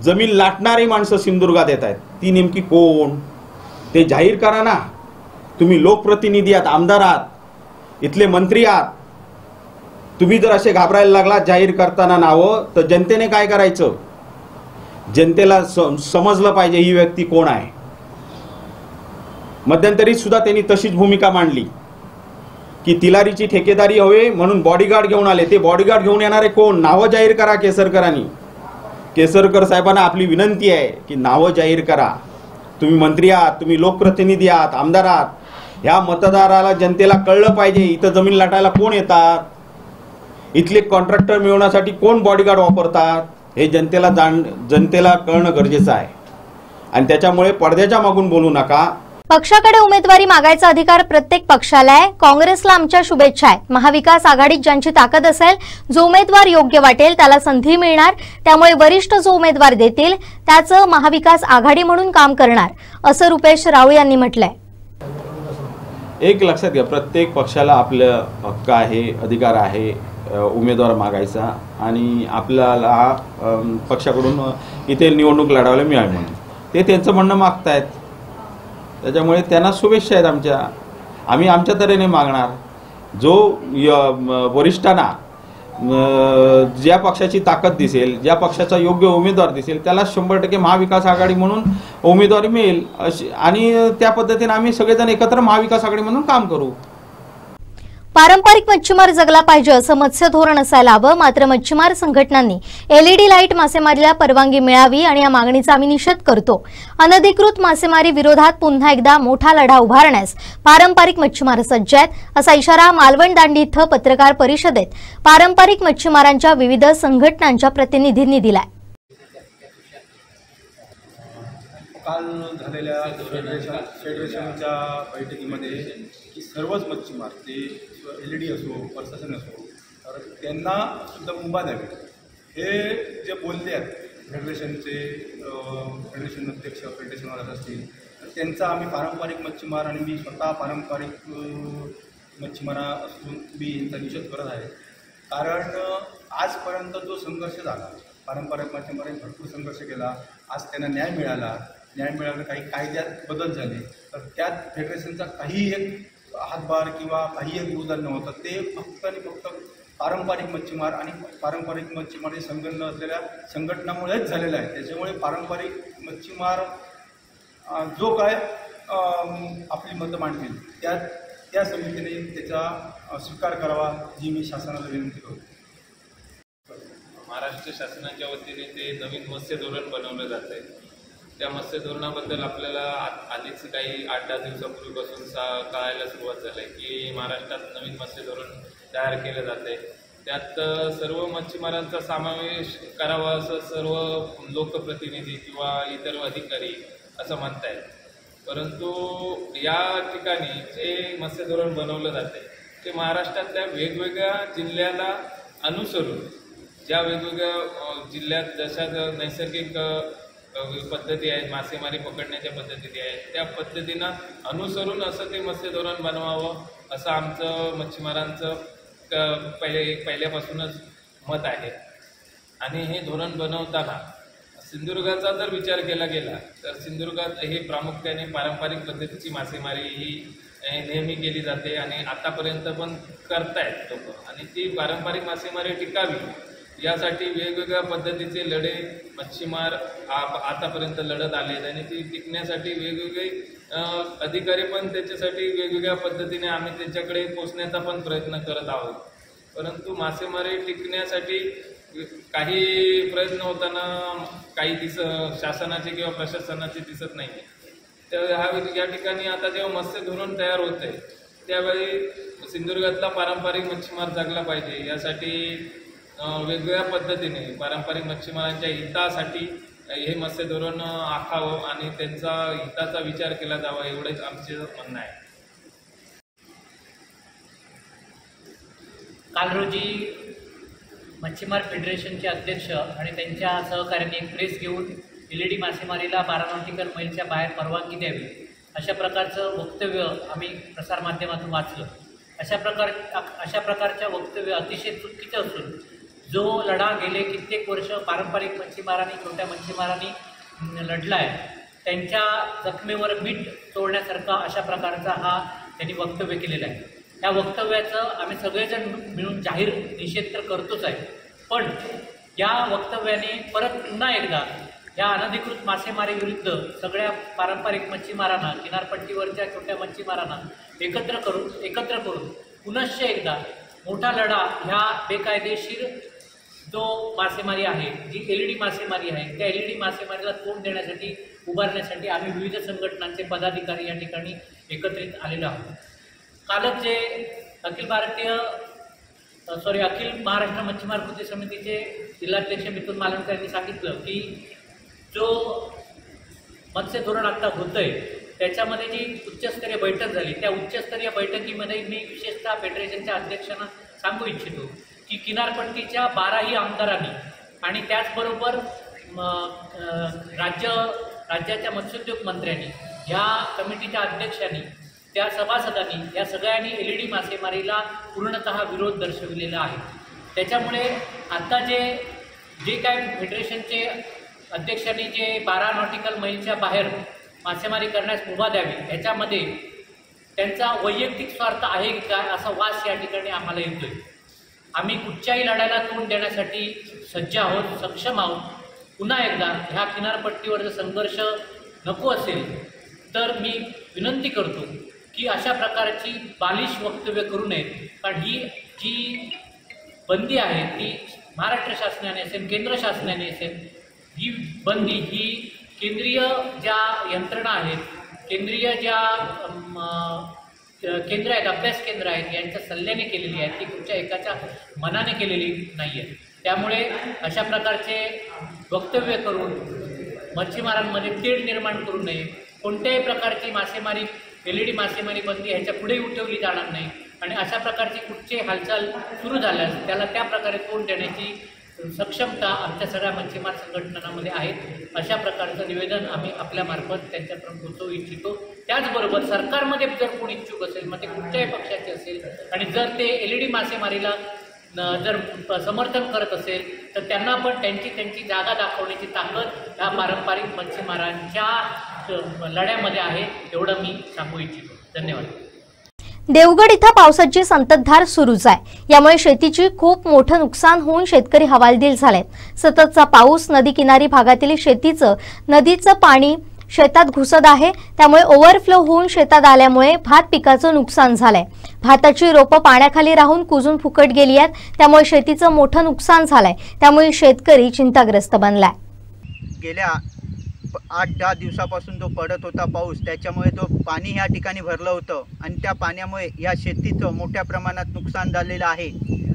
जमीन लाटणारी माणसं सिंधुदुर्गात येत आहेत, ती नेमकी कोण ते जाहीर करा ना. तुम्ही लोकप्रतिनिधी आहात, आमदार आहात, इथले मंत्री आहात. तुम्ही जर असे घाबरायला लागला जाहीर करताना नावं तर जनतेने काय करायचं? जनतेला समजलं पाहिजे ही व्यक्ती कोण आहे. मध्यंतरी सुद्धा त्यांनी तशीच भूमिका मांडली की तिलारीची ठेकेदारी हवे म्हणून बॉडीगार्ड घेऊन आले. ते बॉडीगार्ड घेऊन येणारे कोण? नावं जाहीर करा केसरकरांनी. केसरकर साहेबांना आपली विनंती आहे की नावं जाहीर करा. तुम्ही मंत्री आहात, तुम्ही लोकप्रतिनिधी आहात, आमदार आहात. ह्या मतदाराला, जनतेला कळलं पाहिजे इथं जमीन लाटायला कोण येतात, इथले कॉन्ट्रॅक्टर मिळवण्यासाठी कोण बॉडीगार्ड वापरतात, हे जनतेला कळणं गरजेचं आहे. आणि त्याच्यामुळे पडद्याच्या मागून बोलू नका. पक्षाकडे उमेदवारी मागायचा अधिकार प्रत्येक पक्षाला आहे. काँग्रेसला आमच्या शुभेच्छा आहेत. महाविकास आघाडीत ज्यांची ताकद असेल, जो उमेदवार योग्य वाटेल त्याला संधी मिळणार. त्यामुळे वरिष्ठ जो उमेदवार देतील त्याचं महाविकास आघाडी म्हणून काम करणार असं रुपेश राऊळ यांनी म्हटलंय. एक लक्षात घ्या, प्रत्येक पक्षाला आपलं हक्क आहे, अधिकार आहे उमेदवार मागायचा आणि आपल्याला पक्षाकडून इथे निवडणूक लढवायला मिळावी म्हणून ते त्यांचं म्हणणं मागतायत. त्याच्यामुळे त्यांना शुभेच्छा आहेत आमच्या. आम्ही आमच्या तऱ्हेने मागणार. जो वरिष्ठांना ज्या पक्षाची ताकद दिसेल, ज्या पक्षाचा योग्य उमेदवार दिसेल त्याला 100% महाविकास आघाडी म्हणून उमेदवारी मिळेल आणि त्या पद्धतीने आम्ही सगळेजण एकत्र महाविकास आघाडी म्हणून काम करू. पारंपरिक मच्छीमार जगला पाहिजे असं मत्स्य धोरण असायला हवं. मात्र मच्छीमार संघटनांनी LED लाईट मासेमारीला परवानगी मिळावी आणि या मागणीचा आम्ही निषेध करतो. अनधिकृत मासेमारी विरोधात पुन्हा एकदा मोठा लढा उभारण्यास पारंपरिक मच्छीमार सज्ज आहेत, असा इशारा मालवण दांडी इथं पत्रकार परिषदेत पारंपरिक मच्छीमारांच्या विविध संघटनांच्या प्रतिनिधींनी दिलाय. काल झालेल्या फेडरेशनच्या बैठकीमध्ये की सर्वच मच्छीमार ते LED असो, प्रशासन असो, तर त्यांना सुद्धा मुभा द्यावी हे जे बोलले आहेत फेडरेशनचे फेडरेशन अध्यक्ष, फेडरेशनवाले असतील, तर त्यांचा आम्ही पारंपरिक मच्छीमार आणि मी स्वतः पारंपरिक मच्छीमारा असून मी यांचा निषेध करत आहे. कारण आजपर्यंत जो संघर्ष झाला, पारंपरिक मच्छीमारांनी भरपूर संघर्ष केला, आज त्यांना न्याय मिळाला. न्याय मिळाला, काही कायद्यात बदल झाले, तर त्यात फेडरेशनचा काही एक हातभार किंवा काही एक योगदान नव्हतं. ते फक्त आणि फक्त पारंपरिक मच्छीमार आणि पारंपरिक मच्छीमार हे संलग्न असलेल्या संघटनामुळेच झालेलं आहे. त्याच्यामुळे पारंपरिक मच्छीमार जो काय आपली मतं मांडतील त्या समितीने त्याचा स्वीकार करावा, जी मी शासनाला विनंती करतो. महाराष्ट्र शासनाच्या वतीने ते नवीन मत्स्य धोरण बनवलं जात आहे. त्या मत्स्य धोरणाबद्दल आपल्याला आधीच काही 8-10 दिवसापूर्वीपासून कळायला सुरुवात झाली की महाराष्ट्रात नवीन मत्स्य धोरण तयार केलं जाते. त्यात सर्व मच्छीमारांचा समावेश करावा असं सर्व लोकप्रतिनिधी किंवा इतर अधिकारी असं म्हणतायत. परंतु या ठिकाणी जे मत्स्य धोरण बनवलं जाते ते महाराष्ट्रातल्या वेगवेगळ्या जिल्ह्याला अनुसरून, ज्या वेगवेगळ्या जिल्ह्यात जशा नैसर्गिक पद्धती आहेत, मासेमारी पकडण्याच्या पद्धती आहेत, त्या पद्धतीनं अनुसरून असं ते मत्स्य धोरण बनवावं असं आमचं मच्छीमारांचं पहिल्यापासूनच मत आहे. आणि हे धोरण बनवताना सिंधुदुर्गाचा जर विचार केला गेला तर सिंधुदुर्गात हे प्रामुख्याने पारंपरिक पद्धतीची मासेमारी ही नेहमी केली जाते आणि आतापर्यंत पण करतायत लोक. आणि ती पारंपरिक मासेमारी टिकावी यासाठी वेगवेगळ्या पद्धतीचे लढे मच्छीमार आतापर्यंत लढत आले आणि ती टिकण्यासाठी वेगवेगळे अधिकारी पण त्याच्यासाठी वेगवेगळ्या पद्धतीने आम्ही त्यांच्याकडे पोचण्याचा पण प्रयत्न करत आहोत. परंतु मासेमारी टिकण्यासाठी काही प्रयत्न होताना काही शासनाचे किंवा प्रशासनाचे दिसत नाही. तर या ठिकाणी आता जेव्हा मत्स्य धोरण तयार होत आहे त्यावेळी सिंधुदुर्गातला पारंपरिक मच्छीमार जगला पाहिजे यासाठी वेगवेगळ्या पद्धतीने पारंपरिक मच्छीमारांच्या हितासाठी हे मत्स्य धोरण आखावं आणि त्यांचा हिताचा विचार केला जावा एवढेच आमचे म्हणणं आहे. काल रोजी मच्छीमार फेडरेशनचे अध्यक्ष आणि त्यांच्या सहकार्याने एक प्रेस घेऊन LED मासेमारीला 12 नॉटिकल मैलच्या बाहेर परवानगी द्यावी अशा प्रकारचं वक्तव्य आम्ही प्रसारमाध्यमातून वाचलं. अशा प्रकारच्या वक्तव्य अतिशय चुकीचं असून जो लढा गेले कित्येक वर्ष पारंपरिक मच्छीमारांनी, छोट्या मच्छीमारांनी लढला आहे त्यांच्या जखमेवर मीठ चोळण्यासारखा अशा प्रकारचा हा त्यांनी वक्तव्य केलेला आहे. या वक्तव्याचं आम्ही सगळेजण मिळून जाहीर निषेध तर करतोच आहे, पण या वक्तव्याने परत पुन्हा एकदा या अनधिकृत मासेमारी विरुद्ध सगळ्या पारंपरिक मच्छीमारांना, किनारपट्टीवरच्या छोट्या मच्छीमारांना एकत्र करून पुनश्च एकदा मोठा लढा ह्या बेकायदेशीर जो मासेमारी आहे, जी LED मासेमारी आहे, त्या LED मासेमारीला तोंड देण्यासाठी, उभारण्यासाठी आम्ही विविध संघटनांचे पदाधिकारी या ठिकाणी एकत्रित आलेलो आहोत. कालच जे अखिल महाराष्ट्र मच्छीमार कृती समितीचे जिल्हाध्यक्ष मिथुन मालवणकर यांनी सांगितलं की जो मत्स्य धोरण आता होतंय त्याच्यामध्ये जी उच्चस्तरीय बैठक झाली, त्या उच्चस्तरीय बैठकीमध्ये मी विशेषतः फेडरेशनच्या अध्यक्षांना सांगू इच्छितो की किनारपट्टीच्या 12ही आमदारांनी आणि त्याचबरोबर राज्याच्या मत्स्योद्योग मंत्र्यांनी, ह्या कमिटीच्या अध्यक्षांनी, त्या सभासदांनी, या सगळ्यांनी LED मासेमारीला पूर्णतः विरोध दर्शविलेला आहे. त्याच्यामुळे आता जे काय फेडरेशनचे अध्यक्षांनी जे 12 नॉटिकल मैलच्या बाहेर मासेमारी करण्यास मुभा द्यावी ह्याच्यामध्ये त्यांचा वैयक्तिक स्वार्थ आहे का असा वास या ठिकाणी आम्हाला येतोय. आम्ही कुठच्याही लढ्याला तोंड देण्यासाठी सज्ज आहोत, सक्षम आहोत. पुन्हा एकदा ह्या किनारपट्टीवर जर संघर्ष नको असेल तर मी विनंती करतो की अशा प्रकारची बालिश वक्तव्य करू नयेत. कारण ही जी बंदी आहे ती महाराष्ट्र शासनाने असेल, केंद्र शासनाने असेल, ही बंदी ही केंद्रीय ज्या यंत्रणा आहेत, केंद्रीय ज्या केंद्र आहेत, अभ्यास केंद्र आहेत, यांच्या सल्ल्याने केलेली आहे. ती कुठच्या एकाच्या मनाने केलेली नाही आहे. त्यामुळे अशा प्रकारचे वक्तव्य करून मच्छीमारांमध्ये तेढ निर्माण करू नये. कोणत्याही प्रकारची मासेमारी, LED मासेमारी बंदी ह्याच्या पुढे उठवली जाणार नाही. आणि अशा प्रकारची कुठची हालचाल सुरू झाल्यास त्याला त्या प्रकारे तोंड देण्याची सक्षमता आमच्या सगळ्या मच्छीमार संघटनांमध्ये आहे. अशा प्रकारचं निवेदन आम्ही आपल्यामार्फत त्यांच्यापर्यंत पोहोचवू इच्छितो. त्याचबरोबर सरकारमध्ये जर कोणी इच्छुक असेल, मग ते कुठच्याही पक्षाचे असेल, आणि जर ते LED मासेमारीला जर समर्थन करत असेल तर त्यांना पण त्यांची जागा दाखवण्याची ताकद ह्या पारंपरिक मच्छीमारांच्या लढ्यामध्ये आहे, एवढं मी सांगू इच्छितो. धन्यवाद. देवगड इथं पावसाची संततधार सुरूच आहे. यामुळे शेतीची खूप मोठं नुकसान होऊन शेतकरी हवालदिल झालेत. सततचा पाऊस नदी किनारी भागातील नदीचं पाणी शेतात घुसत आहे. त्यामुळे ओव्हरफ्लो होऊन शेतात आल्यामुळे भात पिकाचं नुकसान झालंय. भाताची रोपं पाण्याखाली राहून कुजून फुकट गेली आहेत. त्यामुळे शेतीचं मोठं नुकसान झालंय. त्यामुळे शेतकरी चिंताग्रस्त बनलाय. गेल्या 8-10 दिवसापासून जो पडत होता पाऊस, त्याच्यामुळे जो पाणी ह्या ठिकाणी भरलं होतं आणि त्या पाण्यामुळे या शेतीचं मोठ्या प्रमाणात नुकसान झालेलं आहे.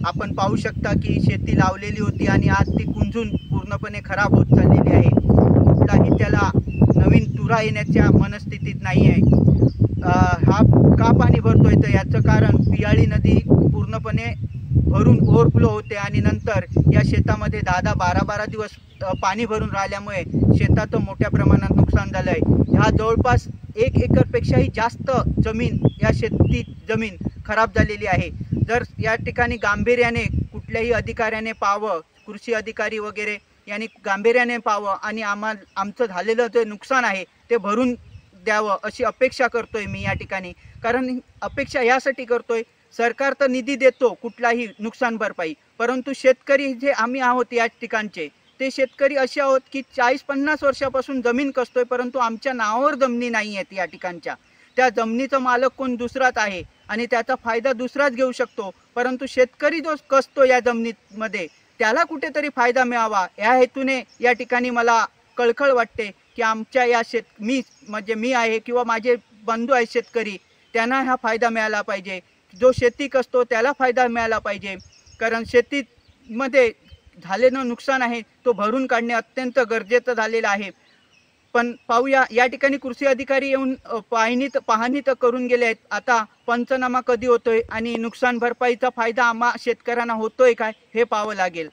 आपण पाहू शकता की शेती लावलेली होती आणि आज ती कुंजून पूर्णपणे खराब होत चाललेली आहे. कुठलाही त्याला नवीन तुरा येण्याच्या मनस्थितीत नाही आहे. हा का पाणी भरतोय तर याचं कारण पियाळी नदी पूर्णपणे भरून ओव्हरफ्लो होते आणि नंतर या शेतामध्ये 10-12 दिवस पाणी भरून राहिल्यामुळे शेताचं मोठ्या प्रमाणात नुकसान झालं आहे. ह्या जवळपास 1 एकरपेक्षाही जास्त जमीन, या शेती जमीन खराब झालेली आहे. जर या ठिकाणी गांभीर्याने कुठल्याही अधिकाऱ्याने पाहावं, कृषी अधिकारी वगैरे यांनी गांभीर्याने पाहावं आणि आमचं झालेलं जे नुकसान आहे ते भरून द्यावं अशी अपेक्षा करतोय मी या ठिकाणी. कारण अपेक्षा यासाठी करतोय, सरकार तर निधी देतो कुठलाही नुकसान भरपाई, परंतु शेतकरी जे आम्ही आहोत या ठिकाणचे, ते शेतकरी असे आहोत की 40-50 वर्षापासून जमीन कसतोय, परंतु आमच्या नावावर जमिनी नाही आहेत या ठिकाणच्या. त्या जमिनीचा मालक कोण दुसराच आहे आणि त्याचा फायदा दुसराच घेऊ शकतो. परंतु शेतकरी जो कसतो या जमिनीमध्ये त्याला कुठेतरी फायदा मिळावा या हेतूने या ठिकाणी मला कळकळ वाटते की आमच्या या मी आहे किंवा माझे बंधू आहेत शेतकरी, त्यांना हा फायदा मिळाला पाहिजे. जो शेती कसतो त्याला फायदा मिळाला पाहिजे. कारण शेतीमध्ये झालेलं नुकसान आहे तो भरून काढणे अत्यंत गरजेचं झालेलं आहे. पण पाहूया, या ठिकाणी कृषी अधिकारी येऊन पाहणी तर करून गेले आहेत. आता पंचनामा कधी होतोय आणि नुकसान भरपाईचा फायदा आम्हा शेतकऱ्यांना होतोय काय हे पाहावं लागेल.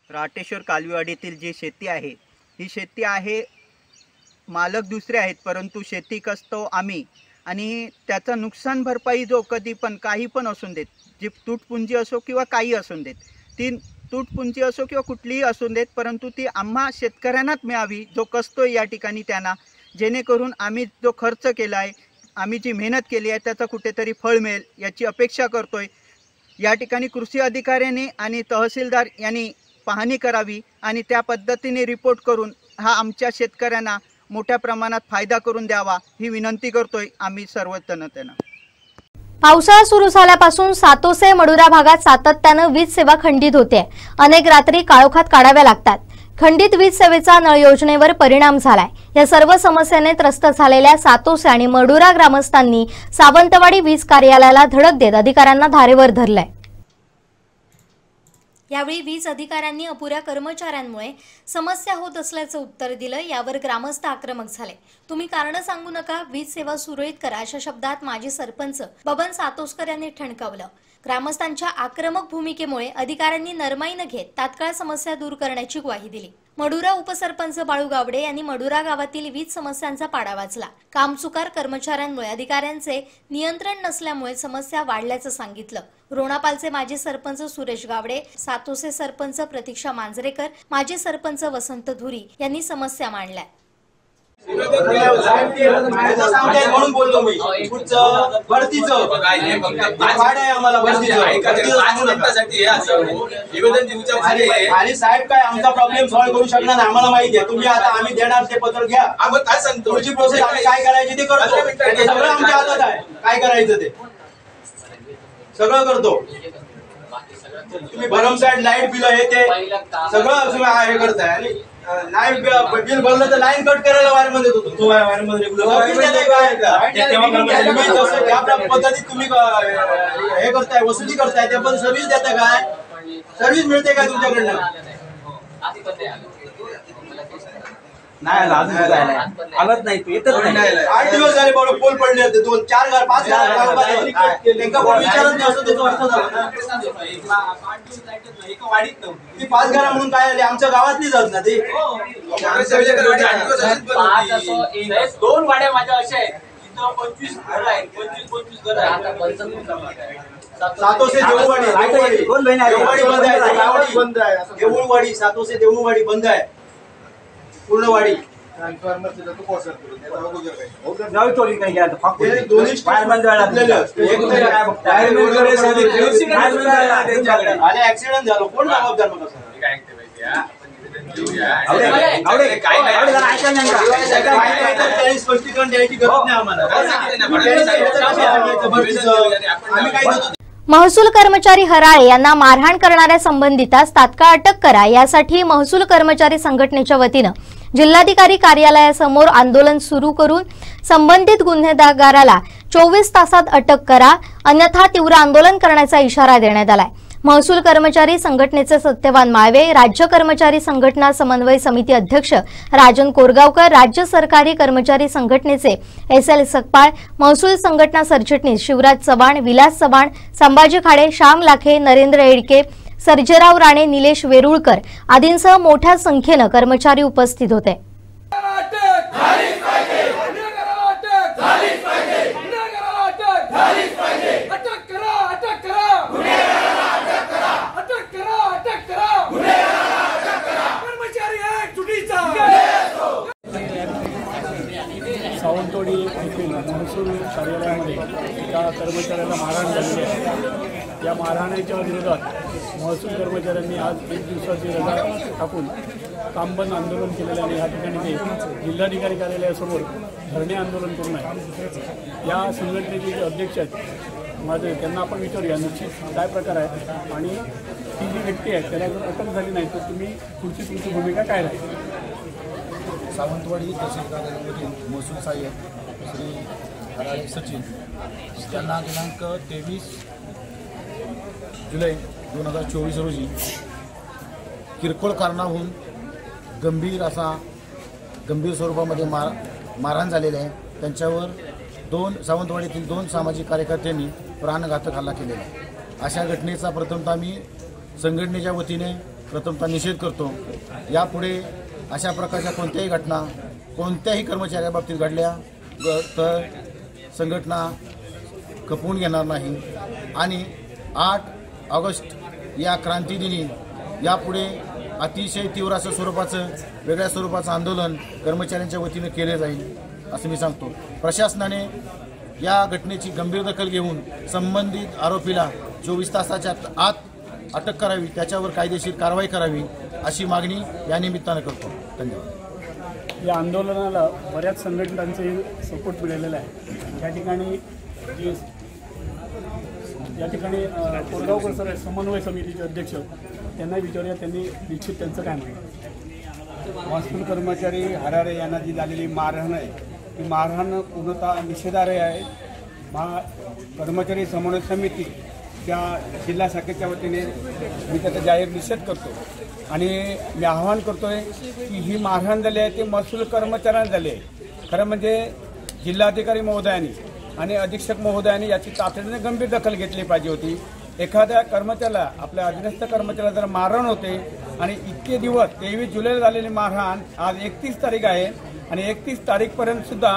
राटेश्वर कालवीवाडीतील जी शेती आहे, ही शेती आहे, मालक दुसरे आहेत, परंतु शेती कसतो आम्ही. आणि त्याचं नुकसान भरपाई जो कधी पण काही पण असून देत, जी तुटपुंजी असो किंवा काही असून देत, ती तुटपुंजी असो किंवा कुठलीही असून देत, परंतु ती आम्हा शेतकऱ्यांनाच मिळावी जो कसतोय या ठिकाणी त्यांना, जेणेकरून आम्ही जो खर्च केला आहे, आम्ही जी मेहनत केली आहे त्याचं कुठेतरी फळ मिळेल याची अपेक्षा करतोय. या ठिकाणी कृषी अधिकाऱ्याने आणि तहसीलदार यांनी पाहणी करावी आणि त्या पद्धतीने रिपोर्ट करून हा आमच्या शेतकऱ्यांना मोठ्या प्रमाणात फायदा करून द्यावा ही विनंती करतोय आम्ही सर्व जनतेनं. पावसाळा सुरू झाल्यापासून सातोसे मडुरा भागात सातत्यानं वीज सेवा खंडित होते. अनेक रात्री काळोखात काढाव्या लागतात. खंडित वीज सेवेचा नळ योजनेवर परिणाम झालाय. या सर्व समस्येने त्रस्त झालेल्या सातोसे आणि मडुरा ग्रामस्थांनी सावंतवाडी वीज कार्यालयाला धडक देत अधिकाऱ्यांना धारेवर धरलंय. यावेळी वीज अधिकाऱ्यांनी अपुऱ्या कर्मचाऱ्यांमुळे समस्या होत असल्याचं उत्तर दिलं. यावर ग्रामस्थ आक्रमक झाले. तुम्ही कारण सांगू नका, वीज सेवा सुरळीत करा अशा शब्दात माजी सरपंच बबन सातोसकर यांनी ठणकावलं. ग्रामस्थांच्या आक्रमक भूमिकेमुळे अधिकाऱ्यांनी नरमाई न घेत तात्काळ समस्या दूर करण्याची ग्वाही दिली. मडुरा उपसरपंच बाळू गावडे यांनी मडुरा गावातील वीज समस्यांचा पाडा वाचला. कामचुकार कर्मचाऱ्यांमुळे अधिकाऱ्यांचे नियंत्रण नसल्यामुळे समस्या वाढल्याचं सांगितलं. रोणापालचे माजी सरपंच सुरेश गावडे, सातोसे सरपंच प्रतीक्षा मांजरेकर, माजी सरपंच वसंत धुरी यांनी समस्या मांडल्या. म्हणून बोललो मी पुढचं भरतीचं वाढ आहे आम्हाला आणि साहेब काय आमचा प्रॉब्लेम सॉल्व्ह करू शकणार नाही आम्हाला माहिती आहे. तुम्ही आता आम्ही देणार ते पत्र घ्या. काय सांगतो पुढची प्रोसेस आम्ही काय करायची ते करतो. सगळं आमच्या हातात आहे. काय करायचं ते सगळं करतो. तुम्ही भरमसाठ लाईट बिल हे ते सगळं तुम्ही हे करताय आणि लाईट बिल भरलं तर लाईन कट करायला वायर मध्ये येतो. तो वायर मध्ये ज्या पद्धतीत तुम्ही हे करताय वसुली करताय ते पण सर्व्हिस देता काय सर्व्हिस मिळते काय तुमच्याकडनं नाही आलंच नाही तू येतच नाही. 8 दिवस झाले बरोबर पोल पडले होते 2 4 घर 5 घर त्यांना कोण विचारत नाही असं त्याचा अर्थ झाला ना. ती 5 घरा म्हणून काय आले आमच्या गावातली जात ना ती 2 वाड्या माझ्या अशा आहेत 25 घर आहेत 25 घर आहेत. सातोसे देऊळवाडी बंद आहे. देऊळवाडी सातोसे देऊळवाडी बंद आहे पूर्ण वाडी ऍक्सिडेंट झालो कोण जबाबदार मग स्पष्टीकरण द्यायची गरज नाही आम्हाला. आम्ही काय महसूल कर्मचारी हराळे यांना मारहाण करणाऱ्या संबंधितास तात्काळ अटक करा यासाठी महसूल कर्मचारी संघटनेच्या वतीनं जिल्हाधिकारी कार्यालयासमोर आंदोलन सुरू करून संबंधित गुन्हेगाराला 24 तासात अटक करा अन्यथा तीव्र आंदोलन करण्याचा इशारा देण्यात आलाय. महसूल कर्मचारी संघटनेचे सत्यवान माळवे, राज्य कर्मचारी संघटना समन्वय समिती अध्यक्ष राजन कोरगावकर, राज्य सरकारी कर्मचारी संघटनेचे SL सकपाळ, महसूल संघटना सरचिटणीस शिवराज चव्हाण, विलास चव्हाण, संभाजी खाडे, श्याम लाखे, नरेंद्र एडके, सर्जेराव राणे, निलेश वेरुळकर आदींसह मोठ्या संख्येनं कर्मचारी उपस्थित होते. सावंतवाडी येथील महसूल कार्यालयामध्ये एका कर्मचाऱ्याला मारहाण झालेली आहे. या मारहाणीच्या विरोधात महसूल कर्मचाऱ्यांनी आज 1 दिवसाची रजा टाकून कामबंद आंदोलन केलेले आणि या ठिकाणी ते जिल्हाधिकारी कार्यालयासमोर धरणे आंदोलन करून आहे. या संघटनेचे जे अध्यक्ष आहेत माझे त्यांना आपण विचारूया निश्चित काय प्रकार आहे आणि ती जी व्यक्ती आहे त्याला जर अटक झाली नाही तर तुम्ही तुमची भूमिका काय राहील. सावंतवाडी तहसील कार्यालयामधील महसूल सहाय्यक श्री हराळे सचिन त्यांना दिनांक 23 जुलै 2024 रोजी किरकोळ कारणाहून गंभीर स्वरूपामध्ये मारहाण झालेले आहे. त्यांच्यावर सावंतवाडीतील 2 सामाजिक कार्यकर्त्यांनी प्राणघातक हल्ला केलेला आहे. अशा घटनेचा प्रथमतः आम्ही संघटनेच्या वतीने निषेध करतो. यापुढे अशा प्रकारच्या कोणत्याही घटना कोणत्याही कर्मचाऱ्याबाबतीत घडल्या तर संघटना खपवून घेणार नाही आणि 8 ऑगस्ट या क्रांतीदिनी यापुढे अतिशय तीव्र असं वेगळ्या स्वरूपाचं आंदोलन कर्मचाऱ्यांच्या वतीने केले जाईल असं मी सांगतो. प्रशासनाने या घटनेची गंभीर दखल घेऊन संबंधित आरोपीला 24 तासाच्या आत अटक करावी, त्याच्यावर कायदेशीर कारवाई करावी अशी मागणी या निमित्तानं करतो. धन्यवाद. या आंदोलनाला बऱ्याच संघटनांचे सपोर्ट मिळालेला आहे. या ठिकाणी कोरगावकर सर समन्वय समितीचे अध्यक्ष त्यांना विचारूया त्यांनी निश्चित त्यांचं काय म्हणणं. महसूल कर्मचारी हराळे यांना जी झालेली मारहाण आहे ती मारहाण पूर्णतः निषेधार्ह आहे. कर्मचारी समन्वय समिती त्या जिल्हा शाखेच्या वतीने मी त्याचा जाहीर निषेध करतो आणि मी आवाहन करतोय की ही मारहाण झाली आहे ती महसूल कर्मचाऱ्यांना झाली आहे. खरं म्हणजे जिल्हाधिकारी महोदयांनी आणि अधीक्षक महोदयांनी याची तातडीने गंभीर दखल घेतली पाहिजे होती. एखाद्या कर्मचाऱ्याला आपल्या अधीनस्थ कर्मचाऱ्याला जर मारहाण होते आणि इतके दिवस 23 जुलैला झालेली मारहाण आज 31 तारीख आहे आणि 31 तारीखपर्यंत सुद्धा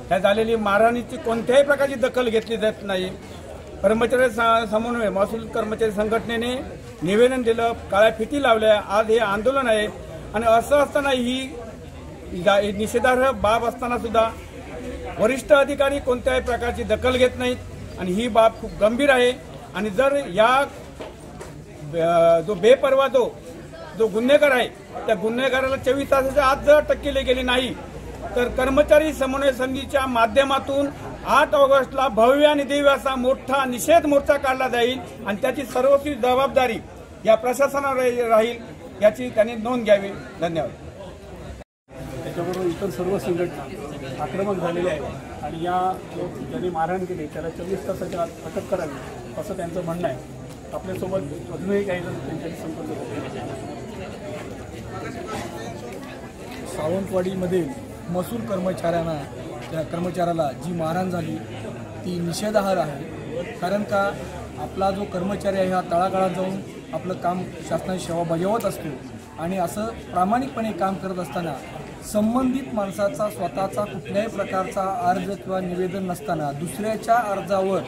ह्या झालेली मारहाणीची कोणत्याही प्रकारची दखल घेतली जात नाही. कर्मचारी समन्वय महसूल कर्मचारी संघटनेने निवेदन दिलं, काळ्या फिती लावल्या, आज हे आंदोलन आहे आणि असं असताना ही निषेधार्ह बाब असताना सुद्धा वरिष्ठ अधिकारी कोणत्याही प्रकारची दखल घेत नाहीत आणि ही बाब खूप गंभीर आहे. आणि जर या जो बेपर्वा जो गुन्हेगार आहे त्या गुन्हेगाराला 24 तासाच्या आत जर अटक केली गेली नाही तर कर्मचारी समन्वय समितीच्या माध्यमातून 8 ऑगस्टला भव्य आणि दिव्य असा मोठा निषेध मोर्चा काढला जाईल आणि त्याची सर्वस्वी जबाबदारी या प्रशासनावर राहील याची त्यांनी नोंद घ्यावी. धन्यवाद. त्याच्याबरोबर इतर सर्व संघटना आक्रमक झालेले आहेत आणि या ज्यांनी मारहाण केली त्याला 24 तासाच्या आत अटक करावी असं त्यांचं म्हणणं आहे. आपल्यासोबत अजूनही काही जण त्यांच्याशी संपर्क करतात. सावंतवाडीमध्ये महसूल कर्मचाऱ्याला जी मारहाण झाली ती निषेधार्ह आहे. कारण का आपला जो कर्मचारी आहे हा तळागाळात जाऊन आपलं काम शासनाची सेवा बजावत असतो आणि असं प्रामाणिकपणे काम करत असताना संबंधित माणसाचा स्वतःचा कुठल्याही प्रकारचा अर्ज किंवा निवेदन नसताना दुसऱ्याच्या अर्जावर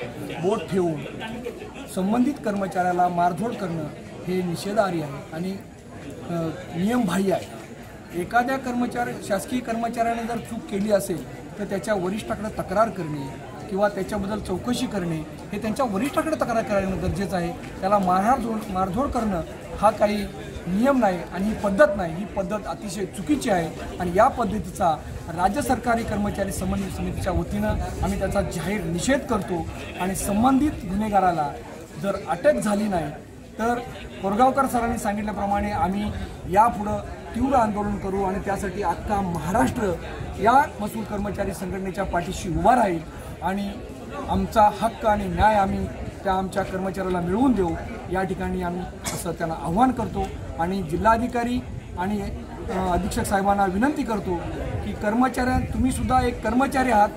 बोट ठेवून संबंधित कर्मचाऱ्याला मारझोड करणं हे निषेधार्ह आहे आणि नियमबाह्य आहे. एखाद्या शासकीय कर्मचाऱ्याने जर चूक केली असेल तर त्याच्या वरिष्ठाकडे तक्रार करणे किंवा त्याच्याबद्दल चौकशी करणे हे त्यांच्या वरिष्ठाकडे तक्रार करणं गरजेचं आहे. त्याला मारझोड करणं हा काही नियम नाही आणि ही पद्धत नाही. ही पद्धत अतिशय चुकीची आहे आणि या पद्धतीचा राज्य सरकारी कर्मचारी समन्वय समितीच्या वतीनं आम्ही त्याचा जाहीर निषेध करतो आणि संबंधित गुन्हेगाराला जर अटक झाली नाही तर कोरगावकर सरांनी सांगितल्याप्रमाणे आम्ही यापुढं तीव्र आंदोलन करू आणि त्यासाठी अख्खा महाराष्ट्र या महसूल कर्मचारी संघटनेच्या पाठीशी उभा राहील आणि आमचा हक्क आणि न्याय आम्ही त्या आमच्या कर्मचाऱ्याला मिळवून देऊ या ठिकाणी आम्ही असं त्यांना आव्हान करतो. आणि जिल्हाधिकारी आणि अधीक्षक साहेबांना विनंती करतो की तुम्ही सुद्धा एक कर्मचारी आहात.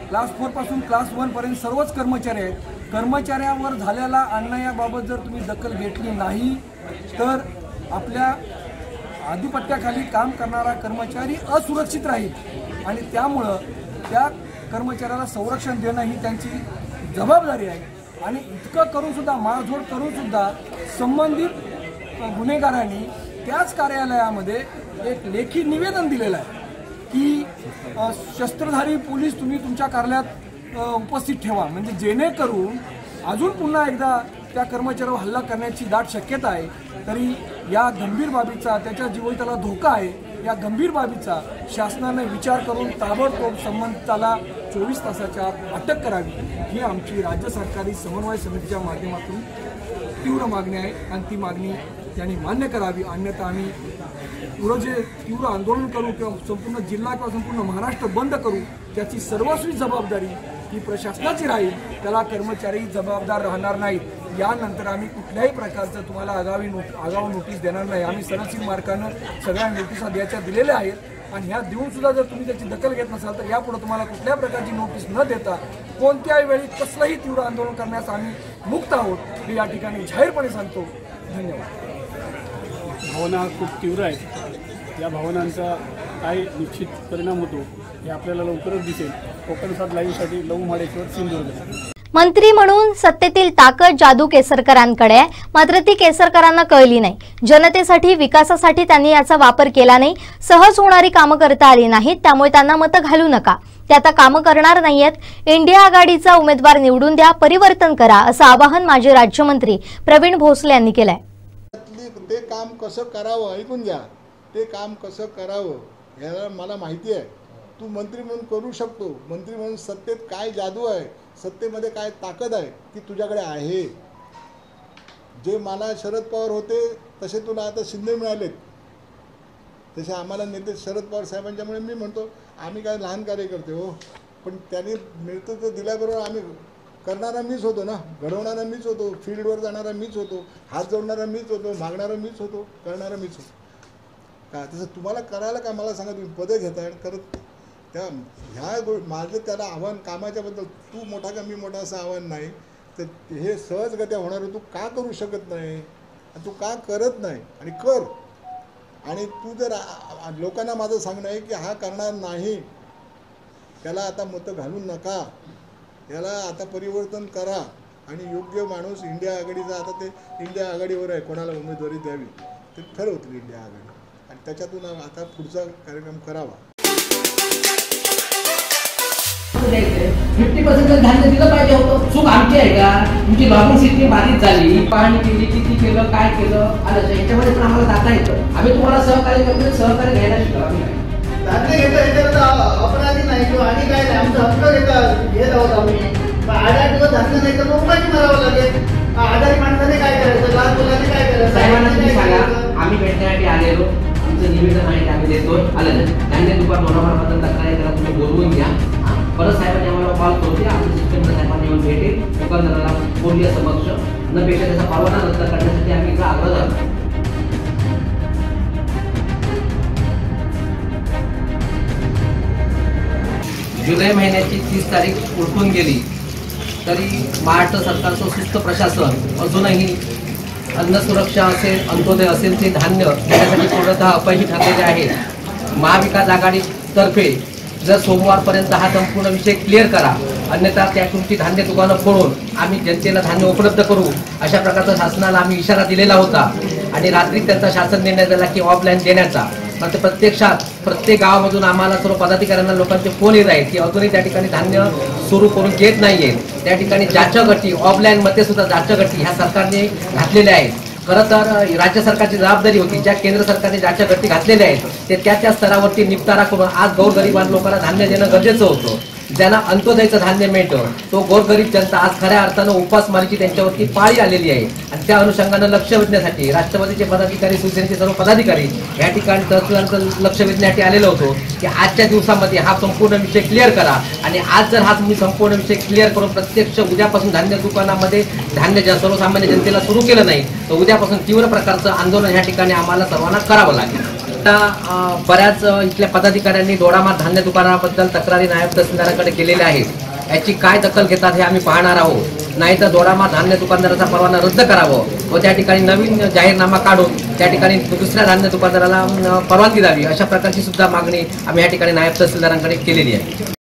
क्लास 4 पासून क्लास 1 पर्यंत सर्वच कर्मचारी आहेत. कर्मचाऱ्यावर झालेला अन्यायाबाबत जर तुम्ही दखल घेतली नाही तर आपल्या आधिपत्याखाली काम करणारा कर्मचारी असुरक्षित राहील आणि त्यामुळं त्या कर्मचाऱ्याला संरक्षण देणं ही त्यांची जबाबदारी आहे. आणि इतकं करून सुद्धा मारझोड करून सुद्धा संबंधित गुन्हेगारांनी त्याच कार्यालयामध्ये एक लेखी निवेदन दिलेलं आहे की शस्त्रधारी पोलीस तुम्ही तुमच्या कार्यालयात उपस्थित ठेवा म्हणजे जेणेकरून अजून पुन्हा एकदा त्या कर्मचाऱ्यावर हल्ला करण्याची दाट शक्यता आहे. तरी या गंभीर बाबीचा त्याच्या जीविताला धोका आहे. या गंभीर बाबीचा शासनाने विचार करून ताबडतोब संबंधिताला 24 तासाच्या आत अटक करावी ही आमची राज्य सरकारी समन्वय समितीच्या माध्यमातून तीव्र मागणी आहे आणि ती मागणी त्यांनी मान्य करावी. अन्यथा आम्ही पुढं जे तीव्र आंदोलन करू किंवा संपूर्ण जिल्हा किंवा संपूर्ण महाराष्ट्र बंद करू त्याची सर्वस्वी जबाबदारी ही प्रशासनाची राहील. त्याला कर्मचारी जबाबदार राहणार नाहीत. यानंतर आम्ही कुठल्याही प्रकारचं तुम्हाला आगाऊ नोटीस देणार नाही. आम्ही सरळशील मार्गानं सगळ्या नोटिसा द्यायच्या दिलेल्या आहेत आणि ह्या देऊन सुद्धा जर तुम्ही त्याची दखल घेत नसाल तर यापुढे तुम्हाला कुठल्या प्रकारची नोटीस न देता कोणत्याही वेळी कसलंही तीव्र आंदोलन करण्यास आम्ही मुक्त आहोत हे या ठिकाणी जाहीरपणे सांगतो. धन्यवाद. भावना खूप तीव्र आहेत. या भावनांचा काय निश्चित परिणाम होतो हे आपल्याला लवकरच दिसेल. कोकण 7 लाईव्हसाठी लहू माडेश्वर, सिंधुदुर्ग. मंत्री म्हणून सत्तेतील ताकद जादू केसरकरांकडे आहे, मात्र ती केसरकरांना कळली नाही. जनतेसाठी विकासासाठी त्यांनी याचा वापर केला नाही. सहज होणारी कामं करता आली नाहीत, त्यामुळे त्यांना मतं घालू नका. ते आता कामं करणार नाहीयेत. इंडिया आघाडीचा उमेदवार निवडून द्या, परिवर्तन करा असं आवाहन माजी राज्यमंत्री प्रवीण भोसले यांनी केलंय. ते काम कसं करावं ऐकून घ्या. ते काम कसं करावं याला मला माहिती आहे. तू मंत्री म्हणून करू शकतो. मंत्री म्हणून सत्तेत काय जादू आहे, सत्तेमध्ये काय ताकद आहे ती तुझ्याकडे आहे. जे मला शरद पवार होते तसे तुला आता शिंदे मिळालेत. तसे आम्हाला नेते शरद पवार साहेबांच्यामुळे मी म्हणतो आम्ही काय लहान कार्यकर्ते हो, पण त्यांनी नेतृत्व दिल्याबरोबर आम्ही करणारा मीच होतो ना, घडवणारा मीच होतो, फील्डवर जाणारा मीच होतो, हात जोडणारा मीच होतो, मागणारा मीच होतो, करणारा मीच होतो. का तसं तुम्हाला करायला काय मला सांगा. तुम्ही पदं घेताय करत त्या माझं त्याला आव्हान कामाच्याबद्दल तू मोठा का मी मोठा असं आव्हान नाही. तर हे सहजगत्या होणार तू का करू शकत नाही, तू का करत नाही आणि कर. आणि तू जर लोकांना माझं सांगणं आहे की हा करणार नाही त्याला आता मतं घालू नका, याला आता परिवर्तन करा आणि योग्य माणूस इंडिया आघाडीचा आता ते इंडिया आघाडीवर आहे कोणाला उमेदवारी द्यावी ते ठरवतील इंडिया आघाडी आणि त्याच्यातून आता पुढचा कार्यक्रम करावा. 50% धान्य दिलं पाहिजे होतं. चूक आमची आहे का? तुमची लॉगिंग सिस्टीम बाधित झाली, पाहणी केली, किती केलं, काय केलं, आलं याच्यामध्ये पण आम्हाला जाता येतं. आम्ही तुम्हाला सहकार्य करतो, सहकार्य घ्यायला शिकलो. धान्य घेता अपराधी नाही किंवा आणि काय नाही, आमचा हक्क घेत आहोत आम्ही. 8 दिवस धान्य नाही तर उपाशी मारावं लागेल. आजारी माणसाने काय करायचं, लहान मुलांनी काय करायचं? साहेबांना तुम्ही सांगा, आम्ही भेटण्यासाठी आलेलो, आमचं निवेदन आहे आम्ही देतोय. आलं धान्य दुकान बद्दल तक्रारी करा, तुम्ही बोलवून घ्या. परत साहेबांनी आम्हाला कॉल करू द्या, आमच्या सिस्टमला साहेबांनी येऊन भेटेल, दुकानदाराला बोलूया समक्ष न पेक्षा त्याचा परवाना रद्द करण्यासाठी आम्ही इथं आग्रह धरतो. जुलै महिन्याची 30 तारीख उलटून गेली तरी महाराष्ट्र सरकारचं सुस्त प्रशासन अजूनही अन्न सुरक्षा असेल, अंत्योदय असेल ते धान्य देण्यासाठी पूर्णतः अपयशी ठरलेले आहे. महाविकास आघाडीतर्फे जर सोमवारपर्यंत हा संपूर्ण विषय क्लिअर करा, अन्यथा त्या तुमची धान्य दुकानं फोडून आम्ही जनतेला धान्य उपलब्ध करू अशा प्रकारचा शासनाला आम्ही इशारा दिलेला होता आणि रात्री त्यांचा शासन निर्णय झाला की ऑफलाईन देण्याचा. मात्र प्रत्यक्षात प्रत्येक गावामधून आम्हाला सर्व पदाधिकाऱ्यांना लोकांचे फोन येत आहेत की अजूनही त्या ठिकाणी धान्य सुरू करून घेत नाहीये. त्या ठिकाणी जाचगटी ऑफलाईन मध्ये सुद्धा जाचगटी ह्या सरकारने घातलेल्या आहेत. खरं तर राज्य सरकारची जबाबदारी होती, ज्या केंद्र सरकारने ज्याच्या गती घातलेल्या आहेत ते त्या स्तरावरती निपटारा करून आज गोरगरिबां लोकांना धान्य देणं गरजेचं होतं. ज्यांना अंत्योदयचं धान्य मिळतं तो गोरगरीब जनता आज खऱ्या अर्थानं उपासमारीची त्यांच्यावरती पाळी आलेली आहे आणि त्या अनुषंगानं लक्ष वेधण्यासाठी राष्ट्रवादीचे पदाधिकारी, शिवसेनेचे सर्व पदाधिकारी या ठिकाणी तहसीलदारांचं लक्ष वेधण्यासाठी आलेलो होतो की आजच्या दिवसामध्ये हा संपूर्ण विषय क्लिअर करा आणि आज जर हा तुम्ही संपूर्ण विषय क्लिअर करून प्रत्यक्ष उद्यापासून धान्य दुकानामध्ये धान्य सर्वसामान्य जनतेला सुरू केलं नाही तर उद्यापासून तीव्र प्रकारचं आंदोलन या ठिकाणी आम्हाला सर्वांना करावं लागेल. आता बऱ्याच इथल्या पदाधिकाऱ्यांनी दोडामार धान्य दुकानाबद्दल तक्रारी नायब तहसीलदारांकडे केलेल्या आहेत. याची काय दखल घेतात हे आम्ही पाहणार आहोत. नाहीतर दोडामार धान्य दुकानदाराचा परवाना रद्द करावं व त्या ठिकाणी नवीन जाहीरनामा काढून त्या ठिकाणी दुसऱ्या धान्य दुकानदाराला परवानगी द्यावी अशा प्रकारची सुद्धा मागणी आम्ही या ठिकाणी नायब तहसीलदारांकडे केलेली आहे.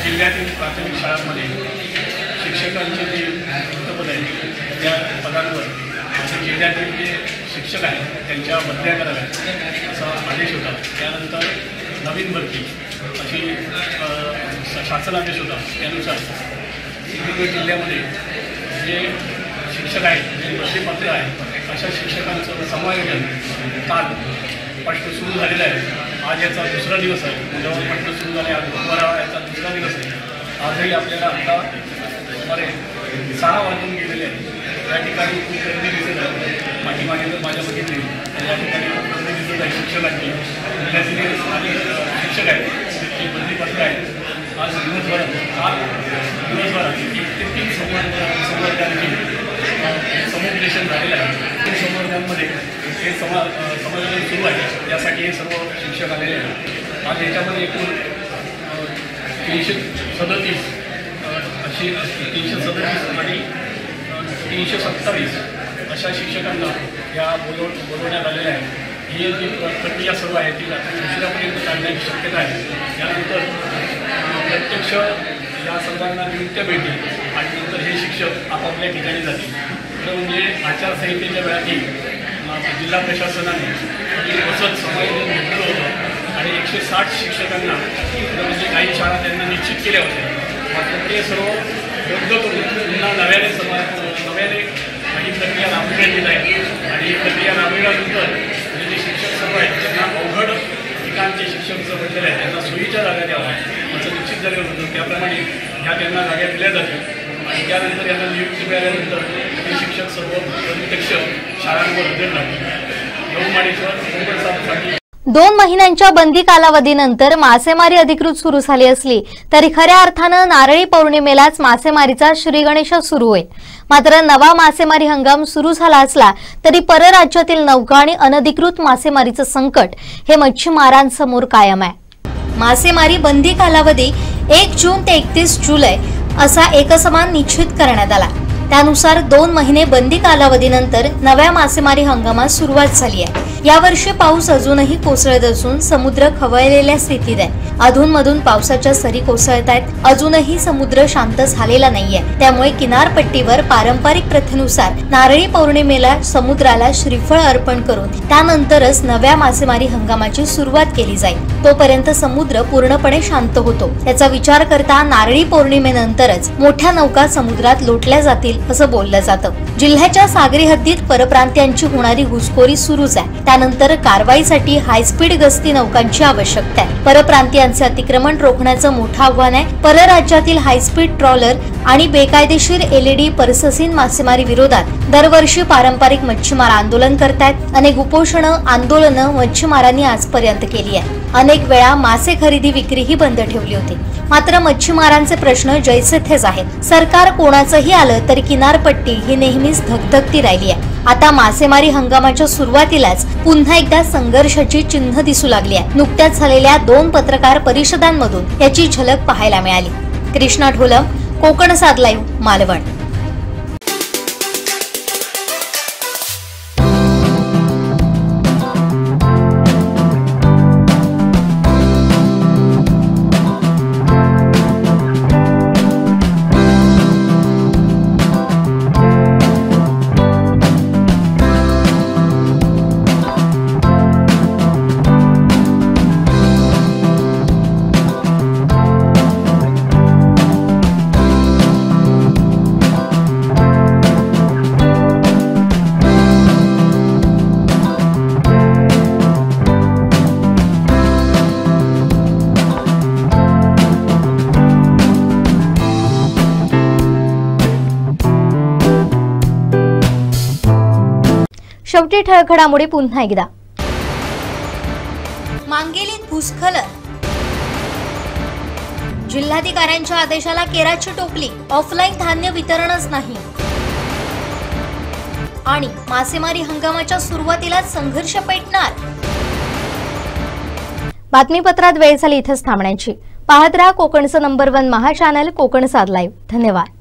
जिल्ह्यातील प्राथमिक शाळांमध्ये शिक्षकांचे जे रिक्तपद आहेत त्या पदांवर जिल्ह्यातील जे शिक्षक आहेत त्यांच्या बदल्या कराव्यात असा आदेश होता. त्यानंतर नवीन भरती अशी शासनादेश होता. त्यानुसार सिंधुदुर्ग जिल्ह्यामध्ये जे शिक्षक आहेत, जे बदलीपात्र आहेत अशा शिक्षकांचं समायोजन काल पाठवून सुरू झालेलं आहे. आज याचा दुसरा दिवस आहे. जेव्हा पाठवून सुरू झाले आज बुधवार याचा दुसरा दिवस आहे. आजही आपल्याला आता सुमारे 6 वाजून गेलेले आहेत. या ठिकाणी खूप गर्दी दिसत आहे. पाठीमागे जर माझ्या बघितली तर या ठिकाणी खूप गर्दी दिसत आहे. शिक्षकांची जिल्ह्यातील आणि शिक्षक आहेत ते बदलीपत्र आहेत. आज दिवसभरात कित्येक संवर्गांची समुपदेशन झालेलं आहे. संवर्गांमध्ये हे समायोजन सुरू आहे. यासाठी हे सर्व शिक्षक आलेले आहेत. आज याच्यामध्ये एकूण 337 अशी 337 आणि 327 अशा शिक्षकांना या बोलवण्यात आलेल्या आहे. ही जी प्रक्रिया सर्व आहे ती रात्री उशिरापर्यंत चालण्याची शक्यता आहे. यानंतर प्रत्यक्ष या सर्वांना नियुक्त्या भेटतील आणि नंतर हे शिक्षक आपापल्या ठिकाणी जातील. खरं म्हणजे आचारसंहितेच्या वेळातही जिल्हा प्रशासनाने वसत समायोजन घेतलं होतं आणि 160 शिक्षकांना म्हणजे काही शाळा त्यांना निश्चित केल्या होत्या. मात्र ते सर्व रद्द करून पुन्हा नव्याने ही प्रक्रिया राबविण्यात येत आहे आणि ही प्रक्रिया राबविल्यानंतर म्हणजे जे शिक्षक सर्व आहेत त्यांना अवघड ठिकाणचे शिक्षक जो भेटलेले आहेत त्यांना सोयीच्या जागा द्यावा असं निश्चित झालेलं होतं. त्याप्रमाणे ह्या त्यांना जागा दिल्या जातील आणि त्यानंतर यांना नियुक्ती मिळाल्यानंतर हे शिक्षक सर्व प्रत्यक्ष शाळांवर हजर राहतील. 2 महिन्यांच्या बंदी कालावधीनंतर मासेमारी अधिकृत सुरू झाली असली तरी खऱ्या अर्थानं नारळी पौर्णिमेलाच मासेमारीचा श्रीगणेश सुरू होईल। मात्र नवा मासेमारी हंगाम सुरू झाला असला तरी परराज्यातील नौका आणि अनधिकृत मासेमारीचं संकट हे मच्छीमारांसमोर कायम आहे। मासेमारी बंदी कालावधी 1 जून ते 31 जुलै असा एकसमान निश्चित करण्यात आला। त्यानुसार 2 महिने बंदी कालावधीनंतर नव्या मासेमारी हंगामास सुरुवात झाली आहे। यावर्षी पाऊस अजूनही कोसळत असून समुद्र खवळलेल्या स्थितीत आहे। अधूनमधून पावसाच्या सरी कोसळत आहेत। अजूनही समुद्र शांत झालेला नाहीये। त्यामुळे किनारपट्टीवर पारंपरिक प्रथेनुसार नारळी पौर्णिमेला समुद्राला श्रीफळ अर्पण करून त्यानंतरच नव्या मासेमारी हंगामाची सुरुवात केली जाईल। तोपर्यंत समुद्र पूर्णपणे शांत होतो। याचा विचार करता नारळी पौर्णिमेनंतरच मोठ्या नौका समुद्रात लोटल्या जातील असं बोललं जातं। जिल्ह्याच्या सागरी हद्दीत परप्रांतीयांची होणारी घुसखोरी सुरूच आहे। त्यानंतर कारवाईसाठी हायस्पीड गस्ती नौकांची आवश्यकता आहे। परप्रांतीयांचे अतिक्रमण रोखण्याचं मोठं आव्हान आहे। परराज्यातील हायस्पीड ट्रॉलर आणि बेकायदेशीर LED परससीन मासेमारी विरोधात दरवर्षी पारंपरिक मच्छीमार आंदोलन करतायत। अनेक उपोषणं आंदोलनं मच्छीमारांनी आजपर्यंत केली आहे। अनेक वेळा मासे खरेदी विक्रीही बंद ठेवली होती। मात्र मच्छीमारांचे प्रश्न जैसे थेच आहेत। सरकार कोणाचंही आलं तरी किनारपट्टी ही नेहमीच धगधगती राहिली आहे। आता मासेमारी हंगामाच्या सुरुवातीलाच पुन्हा एकदा संघर्षाची चिन्ह दिसू लागली आहे। नुकत्याच झालेल्या 2 पत्रकार परिषदांमधून याची झलक पाहायला मिळाली। कृष्णा ढोलम, कोकणसाद लाईव्ह, मालवण। शेवटी ठळक घडामोडी पुन्हा एकदा। मांगेलीत भूस्खलन, जिल्हाधिकाऱ्यांच्या आदेशाला केराची टोपली, ऑफलाईन धान्य वितरणच नाही आणि मासेमारी हंगामाच्या सुरुवातीलाच संघर्ष पेटणार। बातमीपत्रात वेळ झाली इथेच थांबण्याची। पाहत रहा कोकणचं नंबर 1 महा चॅनल कोकणसाद लाईव्ह। धन्यवाद।